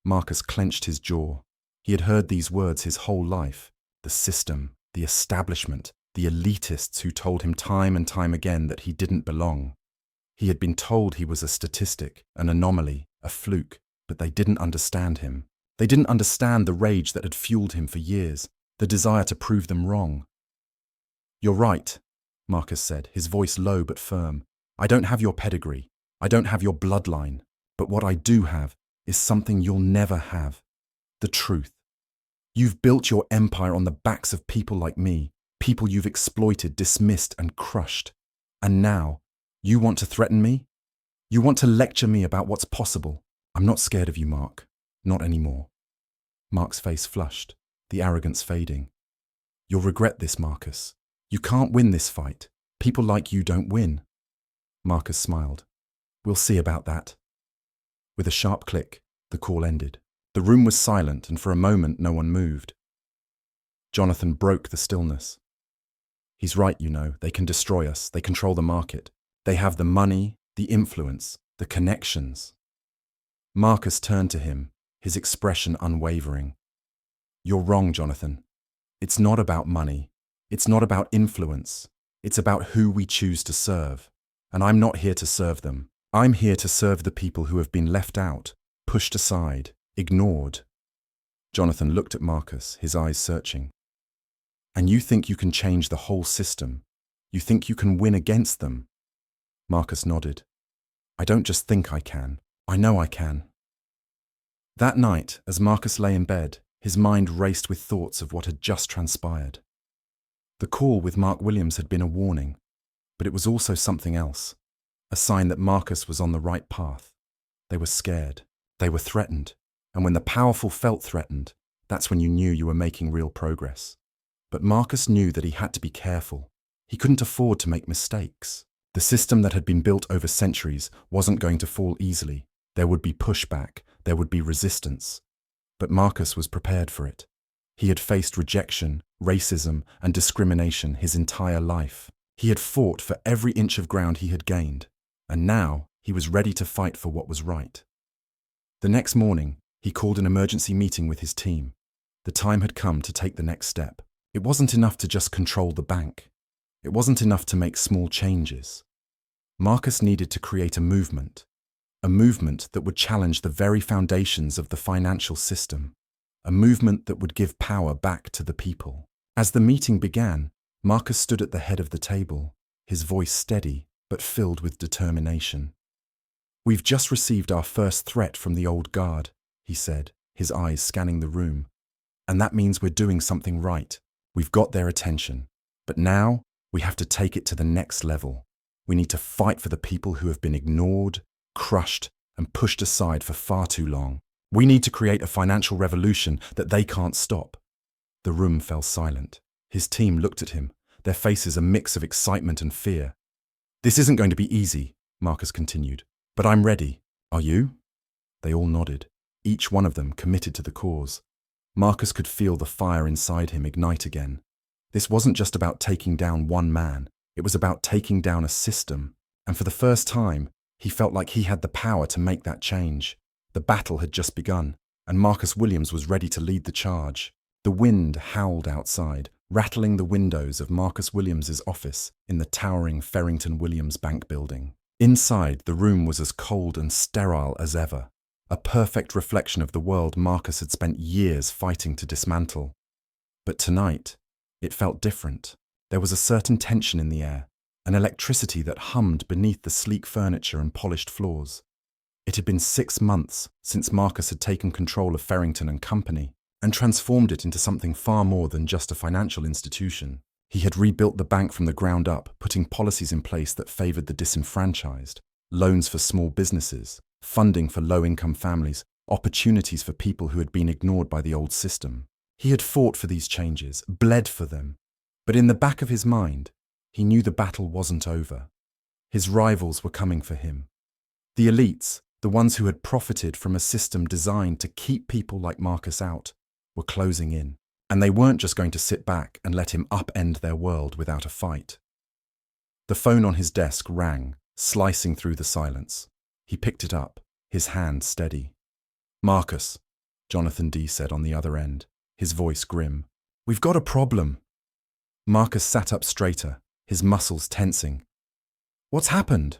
Marcus clenched his jaw. He had heard these words his whole life. The system, the establishment, the elitists who told him time and time again that he didn't belong. He had been told he was a statistic, an anomaly, a fluke, but they didn't understand him. They didn't understand the rage that had fueled him for years, the desire to prove them wrong. You're right, Marcus said, his voice low but firm. I don't have your pedigree. I don't have your bloodline. But what I do have is something you'll never have. The truth. You've built your empire on the backs of people like me, people you've exploited, dismissed, and crushed. And now, you want to threaten me? You want to lecture me about what's possible? I'm not scared of you, Mark. Not anymore. Mark's face flushed, the arrogance fading. You'll regret this, Marcus. You can't win this fight. People like you don't win. Marcus smiled. We'll see about that. With a sharp click, the call ended. The room was silent, and for a moment no one moved. Jonathan broke the stillness. He's right, you know. They can destroy us. They control the market. They have the money, the influence, the connections. Marcus turned to him, his expression unwavering. You're wrong, Jonathan. It's not about money. It's not about influence. It's about who we choose to serve. And I'm not here to serve them. I'm here to serve the people who have been left out, pushed aside, ignored. Jonathan looked at Marcus, his eyes searching. And you think you can change the whole system? You think you can win against them? Marcus nodded. I don't just think I can. I know I can. That night, as Marcus lay in bed, his mind raced with thoughts of what had just transpired. The call with Mark Williams had been a warning, but it was also something else, a sign that Marcus was on the right path. They were scared. They were threatened. And when the powerful felt threatened, that's when you knew you were making real progress. But Marcus knew that he had to be careful. He couldn't afford to make mistakes. The system that had been built over centuries wasn't going to fall easily. There would be pushback. There would be resistance. But Marcus was prepared for it. He had faced rejection, racism, and discrimination his entire life. He had fought for every inch of ground he had gained, and now he was ready to fight for what was right. The next morning, he called an emergency meeting with his team. The time had come to take the next step. It wasn't enough to just control the bank. It wasn't enough to make small changes. Marcus needed to create a movement that would challenge the very foundations of the financial system, a movement that would give power back to the people. As the meeting began, Marcus stood at the head of the table, his voice steady but filled with determination. We've just received our first threat from the old guard, he said, his eyes scanning the room. And that means we're doing something right. We've got their attention. But now, we have to take it to the next level. We need to fight for the people who have been ignored, crushed, and pushed aside for far too long. We need to create a financial revolution that they can't stop. The room fell silent. His team looked at him, their faces a mix of excitement and fear. "This isn't going to be easy," Marcus continued, "but I'm ready. Are you?" They all nodded, each one of them committed to the cause. Marcus could feel the fire inside him ignite again. This wasn't just about taking down one man, it was about taking down a system. And for the first time, he felt like he had the power to make that change. The battle had just begun, and Marcus Williams was ready to lead the charge. The wind howled outside, rattling the windows of Marcus Williams's office in the towering Farrington Williams Bank building. Inside, the room was as cold and sterile as ever, a perfect reflection of the world Marcus had spent years fighting to dismantle. But tonight, it felt different. There was a certain tension in the air, an electricity that hummed beneath the sleek furniture and polished floors. It had been 6 months since Marcus had taken control of Farrington and Company and transformed it into something far more than just a financial institution. He had rebuilt the bank from the ground up, putting policies in place that favoured the disenfranchised, loans for small businesses, funding for low-income families, opportunities for people who had been ignored by the old system. He had fought for these changes, bled for them. But in the back of his mind, he knew the battle wasn't over. His rivals were coming for him. The elites, the ones who had profited from a system designed to keep people like Marcus out, were closing in. And they weren't just going to sit back and let him upend their world without a fight. The phone on his desk rang, slicing through the silence. He picked it up, his hand steady. "Marcus," Jonathan D. said on the other end, his voice grim. "We've got a problem." Marcus sat up straighter, his muscles tensing. "What's happened?"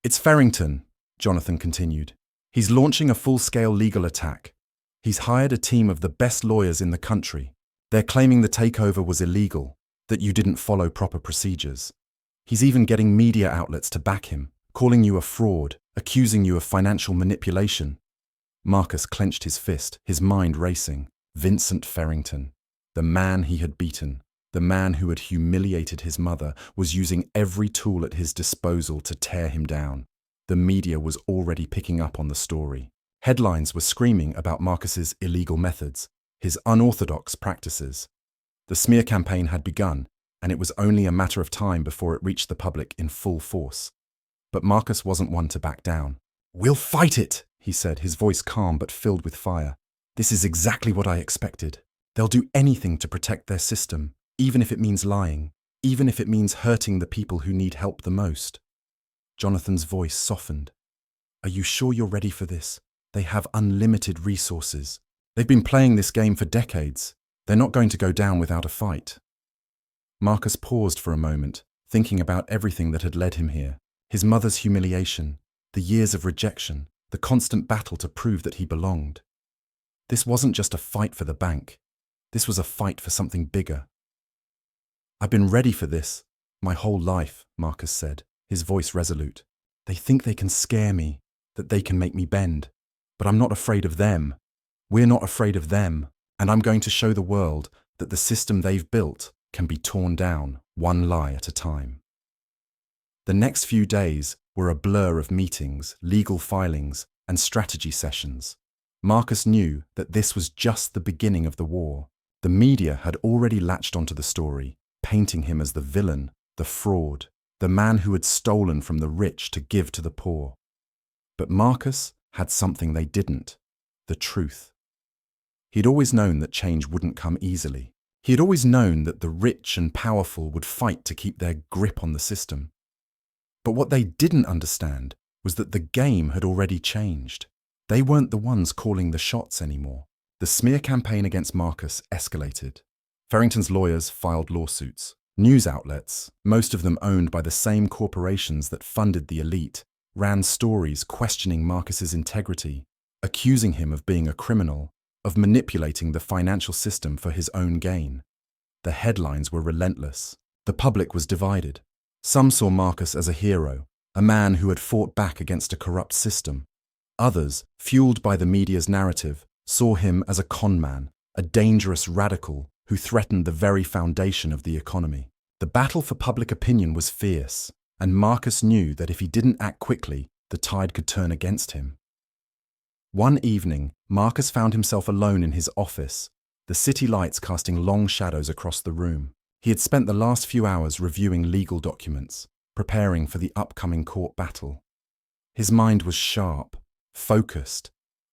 "It's Farrington," Jonathan continued. "He's launching a full-scale legal attack. He's hired a team of the best lawyers in the country. They're claiming the takeover was illegal, that you didn't follow proper procedures. He's even getting media outlets to back him, calling you a fraud, accusing you of financial manipulation." Marcus clenched his fist, his mind racing. Vincent Farrington, the man he had beaten, the man who had humiliated his mother, was using every tool at his disposal to tear him down. The media was already picking up on the story. Headlines were screaming about Marcus's illegal methods, his unorthodox practices. The smear campaign had begun, and it was only a matter of time before it reached the public in full force. But Marcus wasn't one to back down. "We'll fight it," he said, his voice calm but filled with fire. "This is exactly what I expected. They'll do anything to protect their system, even if it means lying, even if it means hurting the people who need help the most." Jonathan's voice softened. "Are you sure you're ready for this? They have unlimited resources. They've been playing this game for decades. They're not going to go down without a fight." Marcus paused for a moment, thinking about everything that had led him here. His mother's humiliation, the years of rejection, the constant battle to prove that he belonged. This wasn't just a fight for the bank. This was a fight for something bigger. "I've been ready for this my whole life," Marcus said, his voice resolute. "They think they can scare me, that they can make me bend. But I'm not afraid of them. We're not afraid of them. And I'm going to show the world that the system they've built can be torn down, one lie at a time." The next few days were a blur of meetings, legal filings, and strategy sessions. Marcus knew that this was just the beginning of the war. The media had already latched onto the story, painting him as the villain, the fraud, the man who had stolen from the rich to give to the poor. But Marcus had something they didn't: the truth. He'd always known that change wouldn't come easily. He had always known that the rich and powerful would fight to keep their grip on the system. But what they didn't understand was that the game had already changed. They weren't the ones calling the shots anymore. The smear campaign against Marcus escalated. Farrington's lawyers filed lawsuits. News outlets, most of them owned by the same corporations that funded the elite, ran stories questioning Marcus's integrity, accusing him of being a criminal, of manipulating the financial system for his own gain. The headlines were relentless. The public was divided. Some saw Marcus as a hero, a man who had fought back against a corrupt system. Others, fueled by the media's narrative, saw him as a conman, a dangerous radical who threatened the very foundation of the economy. The battle for public opinion was fierce, and Marcus knew that if he didn't act quickly, the tide could turn against him. One evening, Marcus found himself alone in his office, the city lights casting long shadows across the room. He had spent the last few hours reviewing legal documents, preparing for the upcoming court battle. His mind was sharp, focused,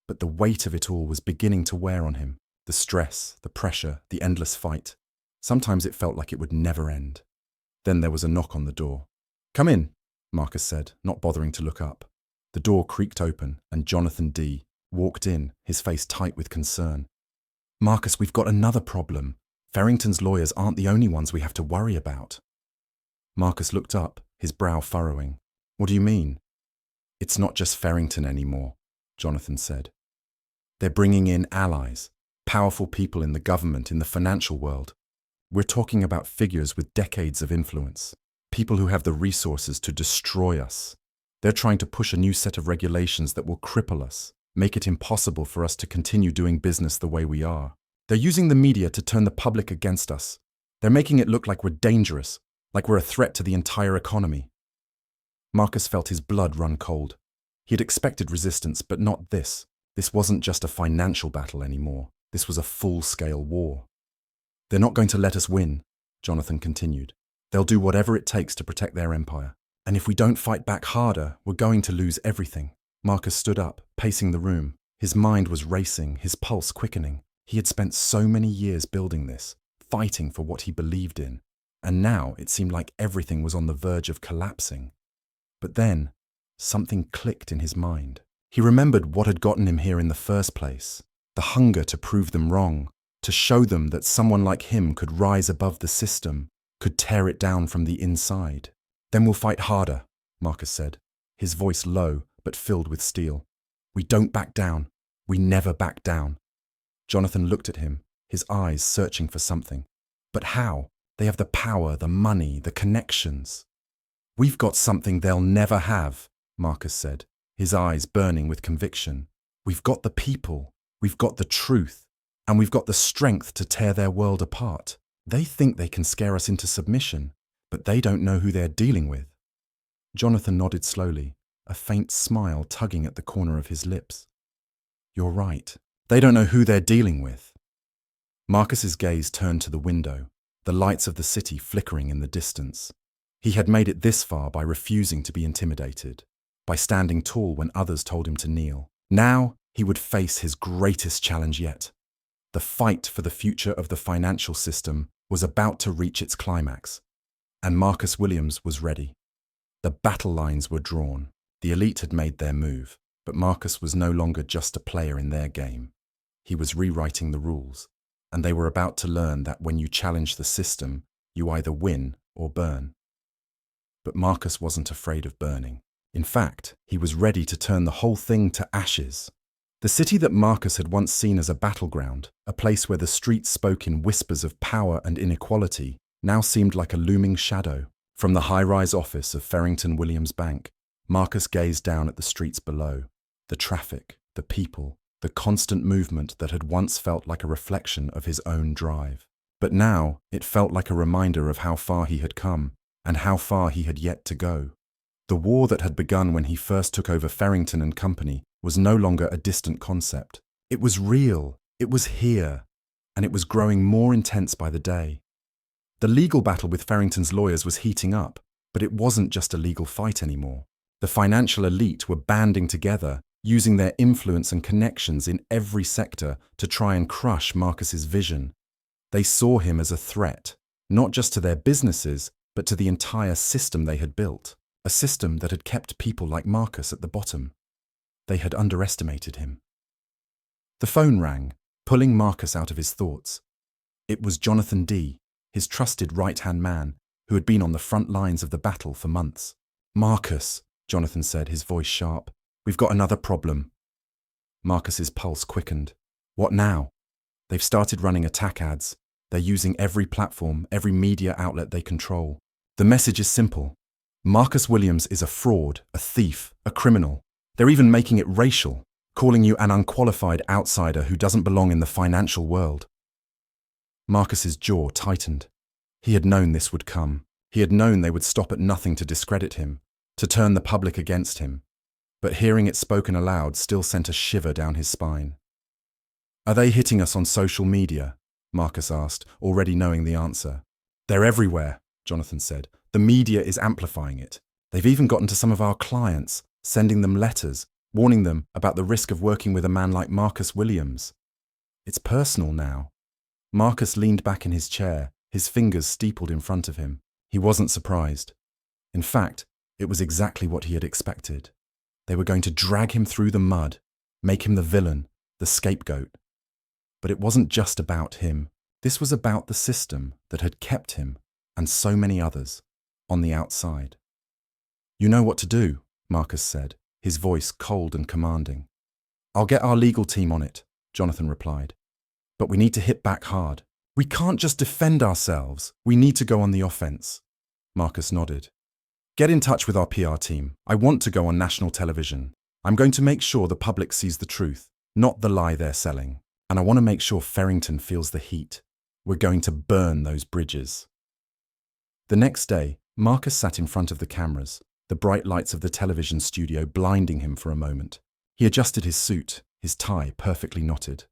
but the weight of it all was beginning to wear on him. The stress, the pressure, the endless fight. Sometimes it felt like it would never end. Then there was a knock on the door. "Come in," Marcus said, not bothering to look up. The door creaked open, and Jonathan D. walked in, his face tight with concern. "Marcus, we've got another problem. Farrington's lawyers aren't the only ones we have to worry about." Marcus looked up, his brow furrowing. "What do you mean?" "It's not just Farrington anymore," Jonathan said. "They're bringing in allies, powerful people in the government, in the financial world. We're talking about figures with decades of influence, people who have the resources to destroy us. They're trying to push a new set of regulations that will cripple us, make it impossible for us to continue doing business the way we are. They're using the media to turn the public against us. They're making it look like we're dangerous, like we're a threat to the entire economy." Marcus felt his blood run cold. He had expected resistance, but not this. This wasn't just a financial battle anymore. This was a full-scale war. "They're not going to let us win," Jonathan continued. "They'll do whatever it takes to protect their empire. And if we don't fight back harder, we're going to lose everything." Marcus stood up, pacing the room. His mind was racing, his pulse quickening. He had spent so many years building this, fighting for what he believed in. And now it seemed like everything was on the verge of collapsing. But then, something clicked in his mind. He remembered what had gotten him here in the first place. The hunger to prove them wrong, to show them that someone like him could rise above the system, could tear it down from the inside. "Then we'll fight harder," Marcus said, his voice low but filled with steel. "We don't back down. We never back down." Jonathan looked at him, his eyes searching for something. "But how? They have the power, the money, the connections." "We've got something they'll never have," Marcus said, his eyes burning with conviction. "We've got the people, we've got the truth, and we've got the strength to tear their world apart. They think they can scare us into submission, but they don't know who they're dealing with." Jonathan nodded slowly, a faint smile tugging at the corner of his lips. "You're right. They don't know who they're dealing with." Marcus's gaze turned to the window, the lights of the city flickering in the distance. He had made it this far by refusing to be intimidated, by standing tall when others told him to kneel. Now he would face his greatest challenge yet. The fight for the future of the financial system was about to reach its climax, and Marcus Williams was ready. The battle lines were drawn. The elite had made their move, but Marcus was no longer just a player in their game. He was rewriting the rules, and they were about to learn that when you challenge the system, you either win or burn. But Marcus wasn't afraid of burning. In fact, he was ready to turn the whole thing to ashes. The city that Marcus had once seen as a battleground, a place where the streets spoke in whispers of power and inequality, now seemed like a looming shadow. From the high-rise office of Farrington Williams Bank, Marcus gazed down at the streets below, the traffic, the people, the constant movement that had once felt like a reflection of his own drive. But now it felt like a reminder of how far he had come and how far he had yet to go. The war that had begun when he first took over Farrington and Company was no longer a distant concept. It was real, it was here, and it was growing more intense by the day. The legal battle with Farrington's lawyers was heating up, but it wasn't just a legal fight anymore. The financial elite were banding together, using their influence and connections in every sector to try and crush Marcus's vision. They saw him as a threat, not just to their businesses, but to the entire system they had built, a system that had kept people like Marcus at the bottom. They had underestimated him. The phone rang, pulling Marcus out of his thoughts. It was Jonathan D., his trusted right-hand man, who had been on the front lines of the battle for months. "Marcus," Jonathan said, his voice sharp, "we've got another problem." Marcus's pulse quickened. "What now?" "They've started running attack ads. They're using every platform, every media outlet they control. The message is simple. Marcus Williams is a fraud, a thief, a criminal. They're even making it racial, calling you an unqualified outsider who doesn't belong in the financial world." Marcus's jaw tightened. He had known this would come. He had known they would stop at nothing to discredit him, to turn the public against him. But hearing it spoken aloud still sent a shiver down his spine. "Are they hitting us on social media?" Marcus asked, already knowing the answer. They're everywhere, Jonathan said. The media is amplifying it. They've even gotten to some of our clients, sending them letters, warning them about the risk of working with a man like Marcus Williams. It's personal now. Marcus leaned back in his chair, his fingers steepled in front of him. He wasn't surprised. In fact, it was exactly what he had expected. They were going to drag him through the mud, make him the villain, the scapegoat. But it wasn't just about him. This was about the system that had kept him, and so many others, on the outside. You know what to do, Marcus said, his voice cold and commanding. I'll get our legal team on it, Jonathan replied. But we need to hit back hard. We can't just defend ourselves. We need to go on the offense. Marcus nodded. Get in touch with our PR team. I want to go on national television. I'm going to make sure the public sees the truth, not the lie they're selling. And I want to make sure Farrington feels the heat. We're going to burn those bridges. The next day, Marcus sat in front of the cameras, the bright lights of the television studio blinding him for a moment. He adjusted his suit, his tie perfectly knotted.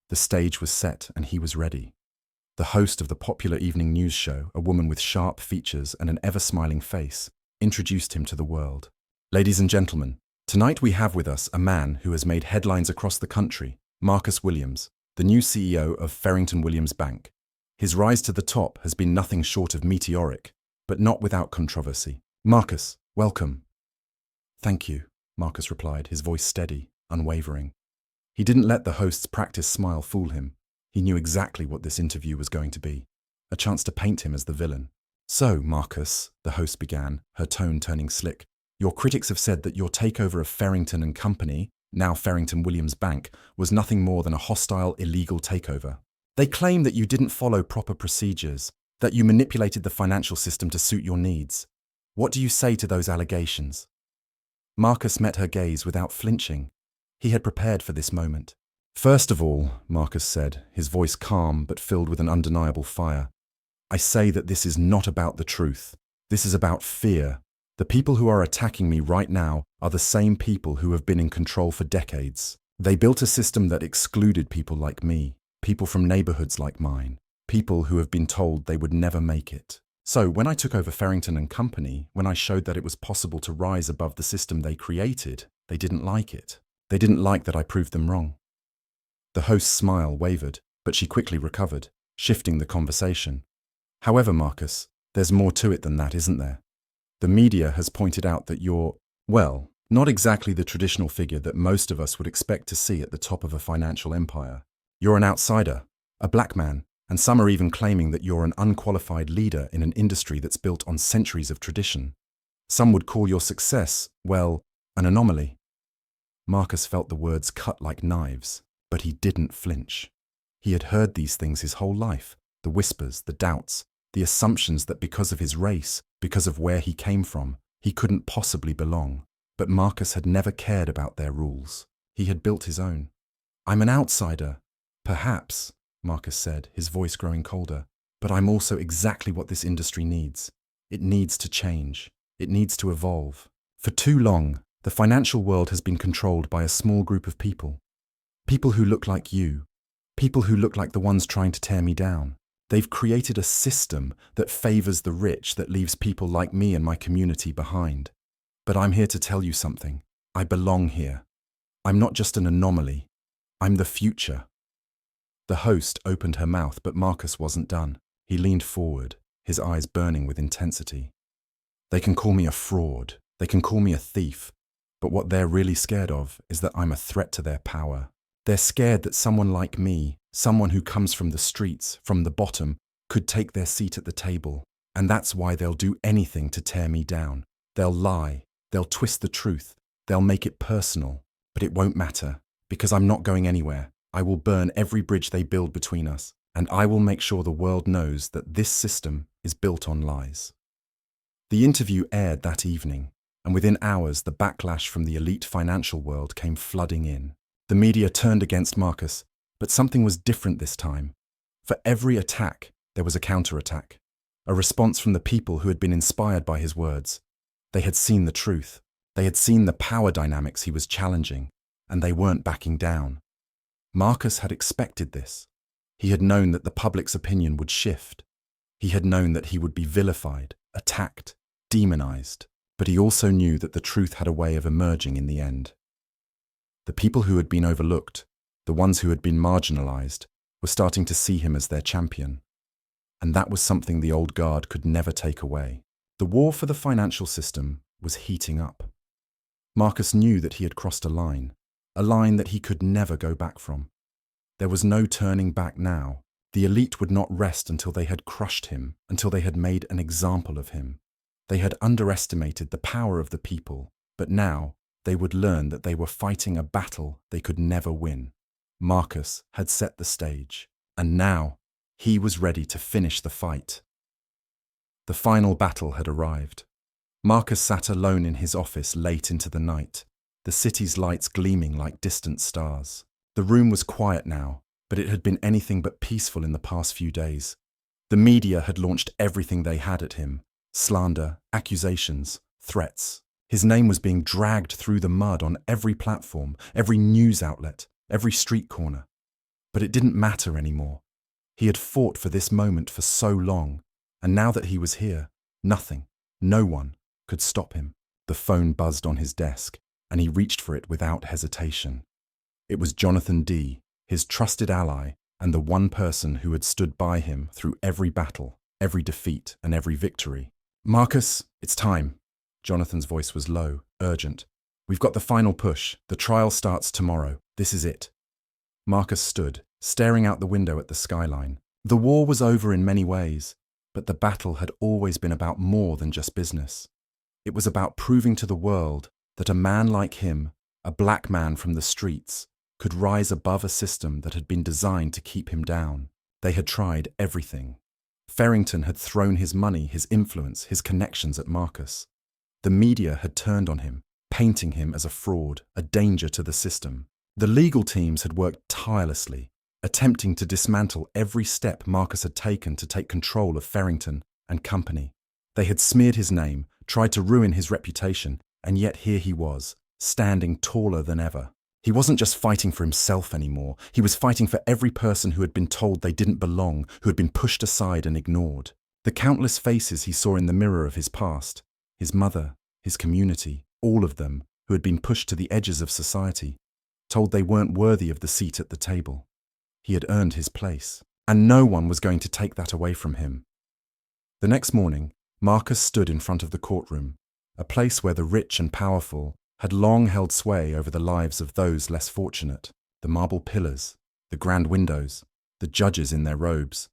The stage was set and he was ready. The host of the popular evening news show, a woman with sharp features and an ever-smiling face, introduced him to the world. Ladies and gentlemen, tonight we have with us a man who has made headlines across the country, Marcus Williams, the new CEO of Farrington Williams Bank. His rise to the top has been nothing short of meteoric, but not without controversy. Marcus, welcome. Thank you, Marcus replied, his voice steady, unwavering. He didn't let the host's practiced smile fool him. He knew exactly what this interview was going to be, a chance to paint him as the villain. So, Marcus, the host began, her tone turning slick, your critics have said that your takeover of Farrington and Company, now Farrington Williams Bank, was nothing more than a hostile, illegal takeover. They claim that you didn't follow proper procedures, that you manipulated the financial system to suit your needs. What do you say to those allegations? Marcus met her gaze without flinching. He had prepared for this moment. First of all, Marcus said, his voice calm but filled with an undeniable fire, I say that this is not about the truth. This is about fear. The people who are attacking me right now are the same people who have been in control for decades. They built a system that excluded people like me, people from neighborhoods like mine, people who have been told they would never make it. So when I took over Farrington and Company, when I showed that it was possible to rise above the system they created, they didn't like it. They didn't like that I proved them wrong. The host's smile wavered, but she quickly recovered, shifting the conversation. However, Marcus, there's more to it than that, isn't there? The media has pointed out that you're, well, not exactly the traditional figure that most of us would expect to see at the top of a financial empire. You're an outsider, a black man, and some are even claiming that you're an unqualified leader in an industry that's built on centuries of tradition. Some would call your success, well, an anomaly. Marcus felt the words cut like knives, but he didn't flinch. He had heard these things his whole life, the whispers, the doubts, the assumptions that because of his race, because of where he came from, he couldn't possibly belong. But Marcus had never cared about their rules. He had built his own. I'm an outsider. Perhaps, Marcus said, his voice growing colder, but I'm also exactly what this industry needs. It needs to change. It needs to evolve. For too long, the financial world has been controlled by a small group of people. People who look like you. People who look like the ones trying to tear me down. They've created a system that favors the rich that leaves people like me and my community behind. But I'm here to tell you something. I belong here. I'm not just an anomaly. I'm the future. The host opened her mouth, but Marcus wasn't done. He leaned forward, his eyes burning with intensity. They can call me a fraud. They can call me a thief. But what they're really scared of is that I'm a threat to their power. They're scared that someone like me, someone who comes from the streets, from the bottom, could take their seat at the table. And that's why they'll do anything to tear me down. They'll lie. They'll twist the truth. They'll make it personal. But it won't matter, because I'm not going anywhere. I will burn every bridge they build between us, and I will make sure the world knows that this system is built on lies. The interview aired that evening, and within hours the backlash from the elite financial world came flooding in. The media turned against Marcus, but something was different this time. For every attack, there was a counterattack, a response from the people who had been inspired by his words. They had seen the truth. They had seen the power dynamics he was challenging, and they weren't backing down. Marcus had expected this. He had known that the public's opinion would shift. He had known that he would be vilified, attacked, demonized, but he also knew that the truth had a way of emerging in the end. The people who had been overlooked, the ones who had been marginalized, were starting to see him as their champion. And that was something the old guard could never take away. The war for the financial system was heating up. Marcus knew that he had crossed a line that he could never go back from. There was no turning back now. The elite would not rest until they had crushed him, until they had made an example of him. They had underestimated the power of the people, but now they would learn that they were fighting a battle they could never win. Marcus had set the stage, and now he was ready to finish the fight. The final battle had arrived. Marcus sat alone in his office late into the night, the city's lights gleaming like distant stars. The room was quiet now, but it had been anything but peaceful in the past few days. The media had launched everything they had at him: slander, accusations, threats. His name was being dragged through the mud on every platform, every news outlet, every street corner. But it didn't matter anymore. He had fought for this moment for so long, and now that he was here, nothing, no one, could stop him. The phone buzzed on his desk, and he reached for it without hesitation. It was Jonathan D., his trusted ally, and the one person who had stood by him through every battle, every defeat, and every victory. "Marcus, it's time." Jonathan's voice was low, urgent. "We've got the final push. The trial starts tomorrow. This is it." Marcus stood, staring out the window at the skyline. The war was over in many ways, but the battle had always been about more than just business. It was about proving to the world that a man like him, a black man from the streets, could rise above a system that had been designed to keep him down. They had tried everything. Farrington had thrown his money, his influence, his connections at Marcus. The media had turned on him, painting him as a fraud, a danger to the system. The legal teams had worked tirelessly, attempting to dismantle every step Marcus had taken to take control of Farrington and company. They had smeared his name, tried to ruin his reputation, and yet here he was, standing taller than ever. He wasn't just fighting for himself anymore. He was fighting for every person who had been told they didn't belong, who had been pushed aside and ignored. The countless faces he saw in the mirror of his past, his mother, his community, all of them, who had been pushed to the edges of society, told they weren't worthy of the seat at the table. He had earned his place, and no one was going to take that away from him. The next morning, Marcus stood in front of the courtroom, a place where the rich and powerful had long held sway over the lives of those less fortunate. The marble pillars, the grand windows, the judges in their robes.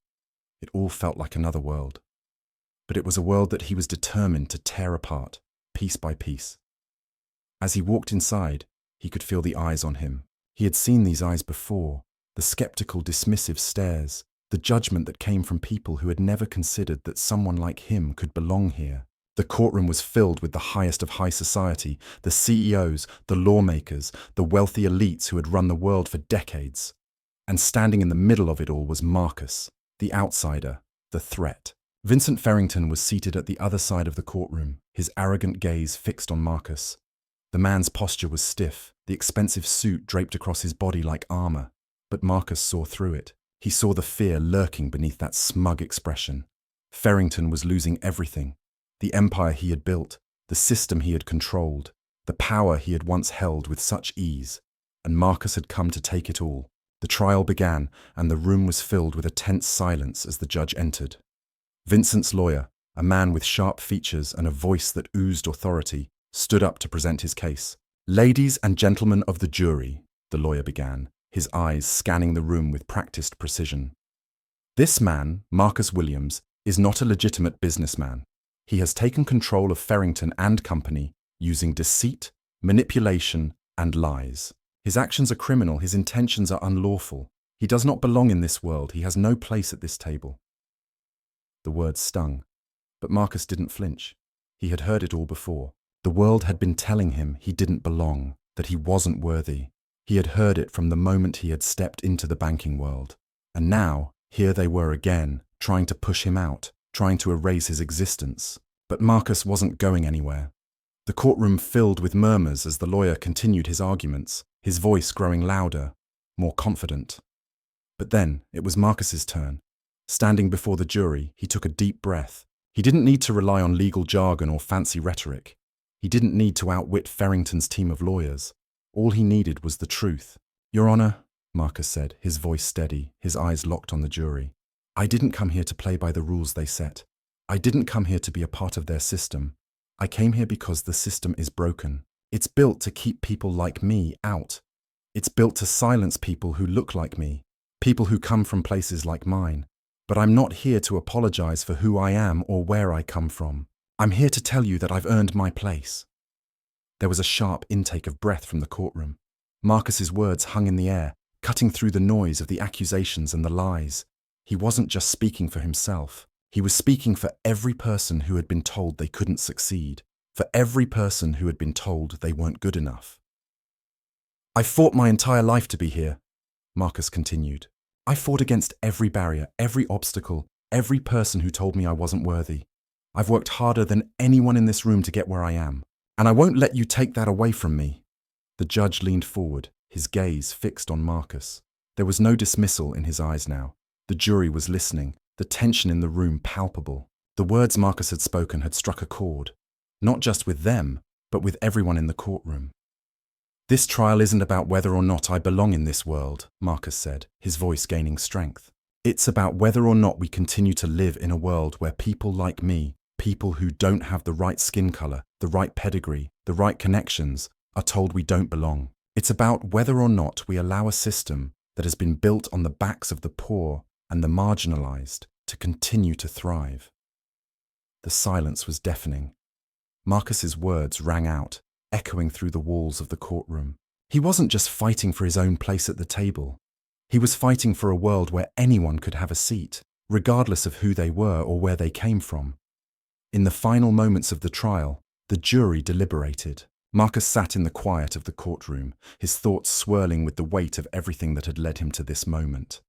It all felt like another world. But it was a world that he was determined to tear apart, piece by piece. As he walked inside, he could feel the eyes on him. He had seen these eyes before, the skeptical, dismissive stares, the judgment that came from people who had never considered that someone like him could belong here. The courtroom was filled with the highest of high society, the CEOs, the lawmakers, the wealthy elites who had run the world for decades. And standing in the middle of it all was Marcus, the outsider, the threat. Vincent Farrington was seated at the other side of the courtroom, his arrogant gaze fixed on Marcus. The man's posture was stiff, the expensive suit draped across his body like armor. But Marcus saw through it. He saw the fear lurking beneath that smug expression. Farrington was losing everything. The empire he had built, the system he had controlled, the power he had once held with such ease. And Marcus had come to take it all. The trial began, and the room was filled with a tense silence as the judge entered. Vincent's lawyer, a man with sharp features and a voice that oozed authority, stood up to present his case. "Ladies and gentlemen of the jury," the lawyer began, his eyes scanning the room with practiced precision. "This man, Marcus Williams, is not a legitimate businessman. He has taken control of Farrington and Company using deceit, manipulation, and lies. His actions are criminal, his intentions are unlawful. He does not belong in this world, he has no place at this table." The words stung, but Marcus didn't flinch. He had heard it all before. The world had been telling him he didn't belong, that he wasn't worthy. He had heard it from the moment he had stepped into the banking world. And now, here they were again, trying to push him out, trying to erase his existence. But Marcus wasn't going anywhere. The courtroom filled with murmurs as the lawyer continued his arguments, his voice growing louder, more confident. But then it was Marcus's turn. Standing before the jury, he took a deep breath. He didn't need to rely on legal jargon or fancy rhetoric. He didn't need to outwit Farrington's team of lawyers. All he needed was the truth. "Your Honor," Marcus said, his voice steady, his eyes locked on the jury. "I didn't come here to play by the rules they set. I didn't come here to be a part of their system. I came here because the system is broken. It's built to keep people like me out. It's built to silence people who look like me, people who come from places like mine. But I'm not here to apologize for who I am or where I come from. I'm here to tell you that I've earned my place." There was a sharp intake of breath from the courtroom. Marcus's words hung in the air, cutting through the noise of the accusations and the lies. He wasn't just speaking for himself. He was speaking for every person who had been told they couldn't succeed, for every person who had been told they weren't good enough. "I fought my entire life to be here," Marcus continued. "I fought against every barrier, every obstacle, every person who told me I wasn't worthy. I've worked harder than anyone in this room to get where I am, and I won't let you take that away from me." The judge leaned forward, his gaze fixed on Marcus. There was no dismissal in his eyes now. The jury was listening, the tension in the room palpable. The words Marcus had spoken had struck a chord, not just with them, but with everyone in the courtroom. "This trial isn't about whether or not I belong in this world," Marcus said, his voice gaining strength. "It's about whether or not we continue to live in a world where people like me, people who don't have the right skin color, the right pedigree, the right connections, are told we don't belong. It's about whether or not we allow a system that has been built on the backs of the poor and the marginalized to continue to thrive." The silence was deafening. Marcus's words rang out, echoing through the walls of the courtroom. He wasn't just fighting for his own place at the table. He was fighting for a world where anyone could have a seat, regardless of who they were or where they came from. In the final moments of the trial, the jury deliberated. Marcus sat in the quiet of the courtroom, his thoughts swirling with the weight of everything that had led him to this moment.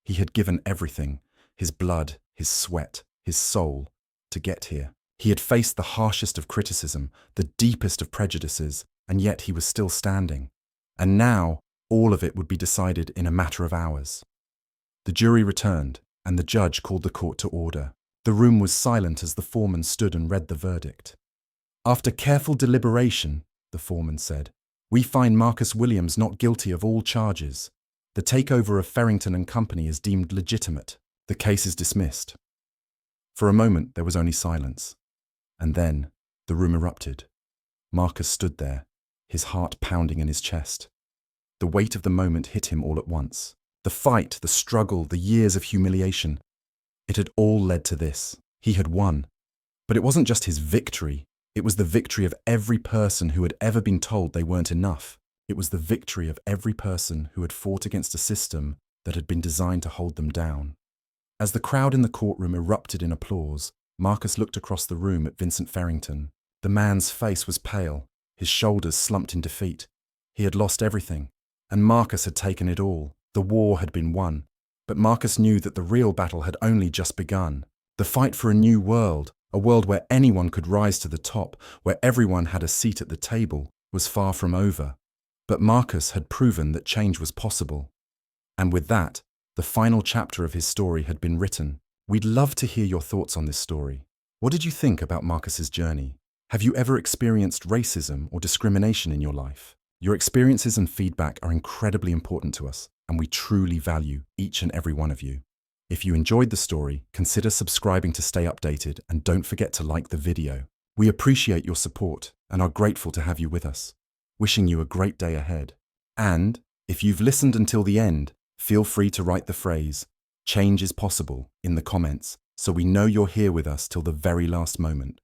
He had given everything, his blood, his sweat, his soul, to get here. He had faced the harshest of criticism, the deepest of prejudices, and yet he was still standing. And now, all of it would be decided in a matter of hours. The jury returned, and the judge called the court to order. The room was silent as the foreman stood and read the verdict. "After careful deliberation," the foreman said, "we find Marcus Williams not guilty of all charges. The takeover of Farrington and Company is deemed legitimate. The case is dismissed." For a moment, there was only silence. And then, the room erupted. Marcus stood there, his heart pounding in his chest. The weight of the moment hit him all at once. The fight, the struggle, the years of humiliation. It had all led to this. He had won. But it wasn't just his victory. It was the victory of every person who had ever been told they weren't enough. It was the victory of every person who had fought against a system that had been designed to hold them down. As the crowd in the courtroom erupted in applause, Marcus looked across the room at Vincent Farrington. The man's face was pale, his shoulders slumped in defeat. He had lost everything, and Marcus had taken it all. The war had been won, but Marcus knew that the real battle had only just begun. The fight for a new world, a world where anyone could rise to the top, where everyone had a seat at the table, was far from over. But Marcus had proven that change was possible. And with that, the final chapter of his story had been written. We'd love to hear your thoughts on this story. What did you think about Marcus's journey? Have you ever experienced racism or discrimination in your life? Your experiences and feedback are incredibly important to us, and we truly value each and every one of you. If you enjoyed the story, consider subscribing to stay updated, and don't forget to like the video. We appreciate your support and are grateful to have you with us. Wishing you a great day ahead. And if you've listened until the end, feel free to write the phrase, "Change is possible," in the comments, so we know you're here with us till the very last moment.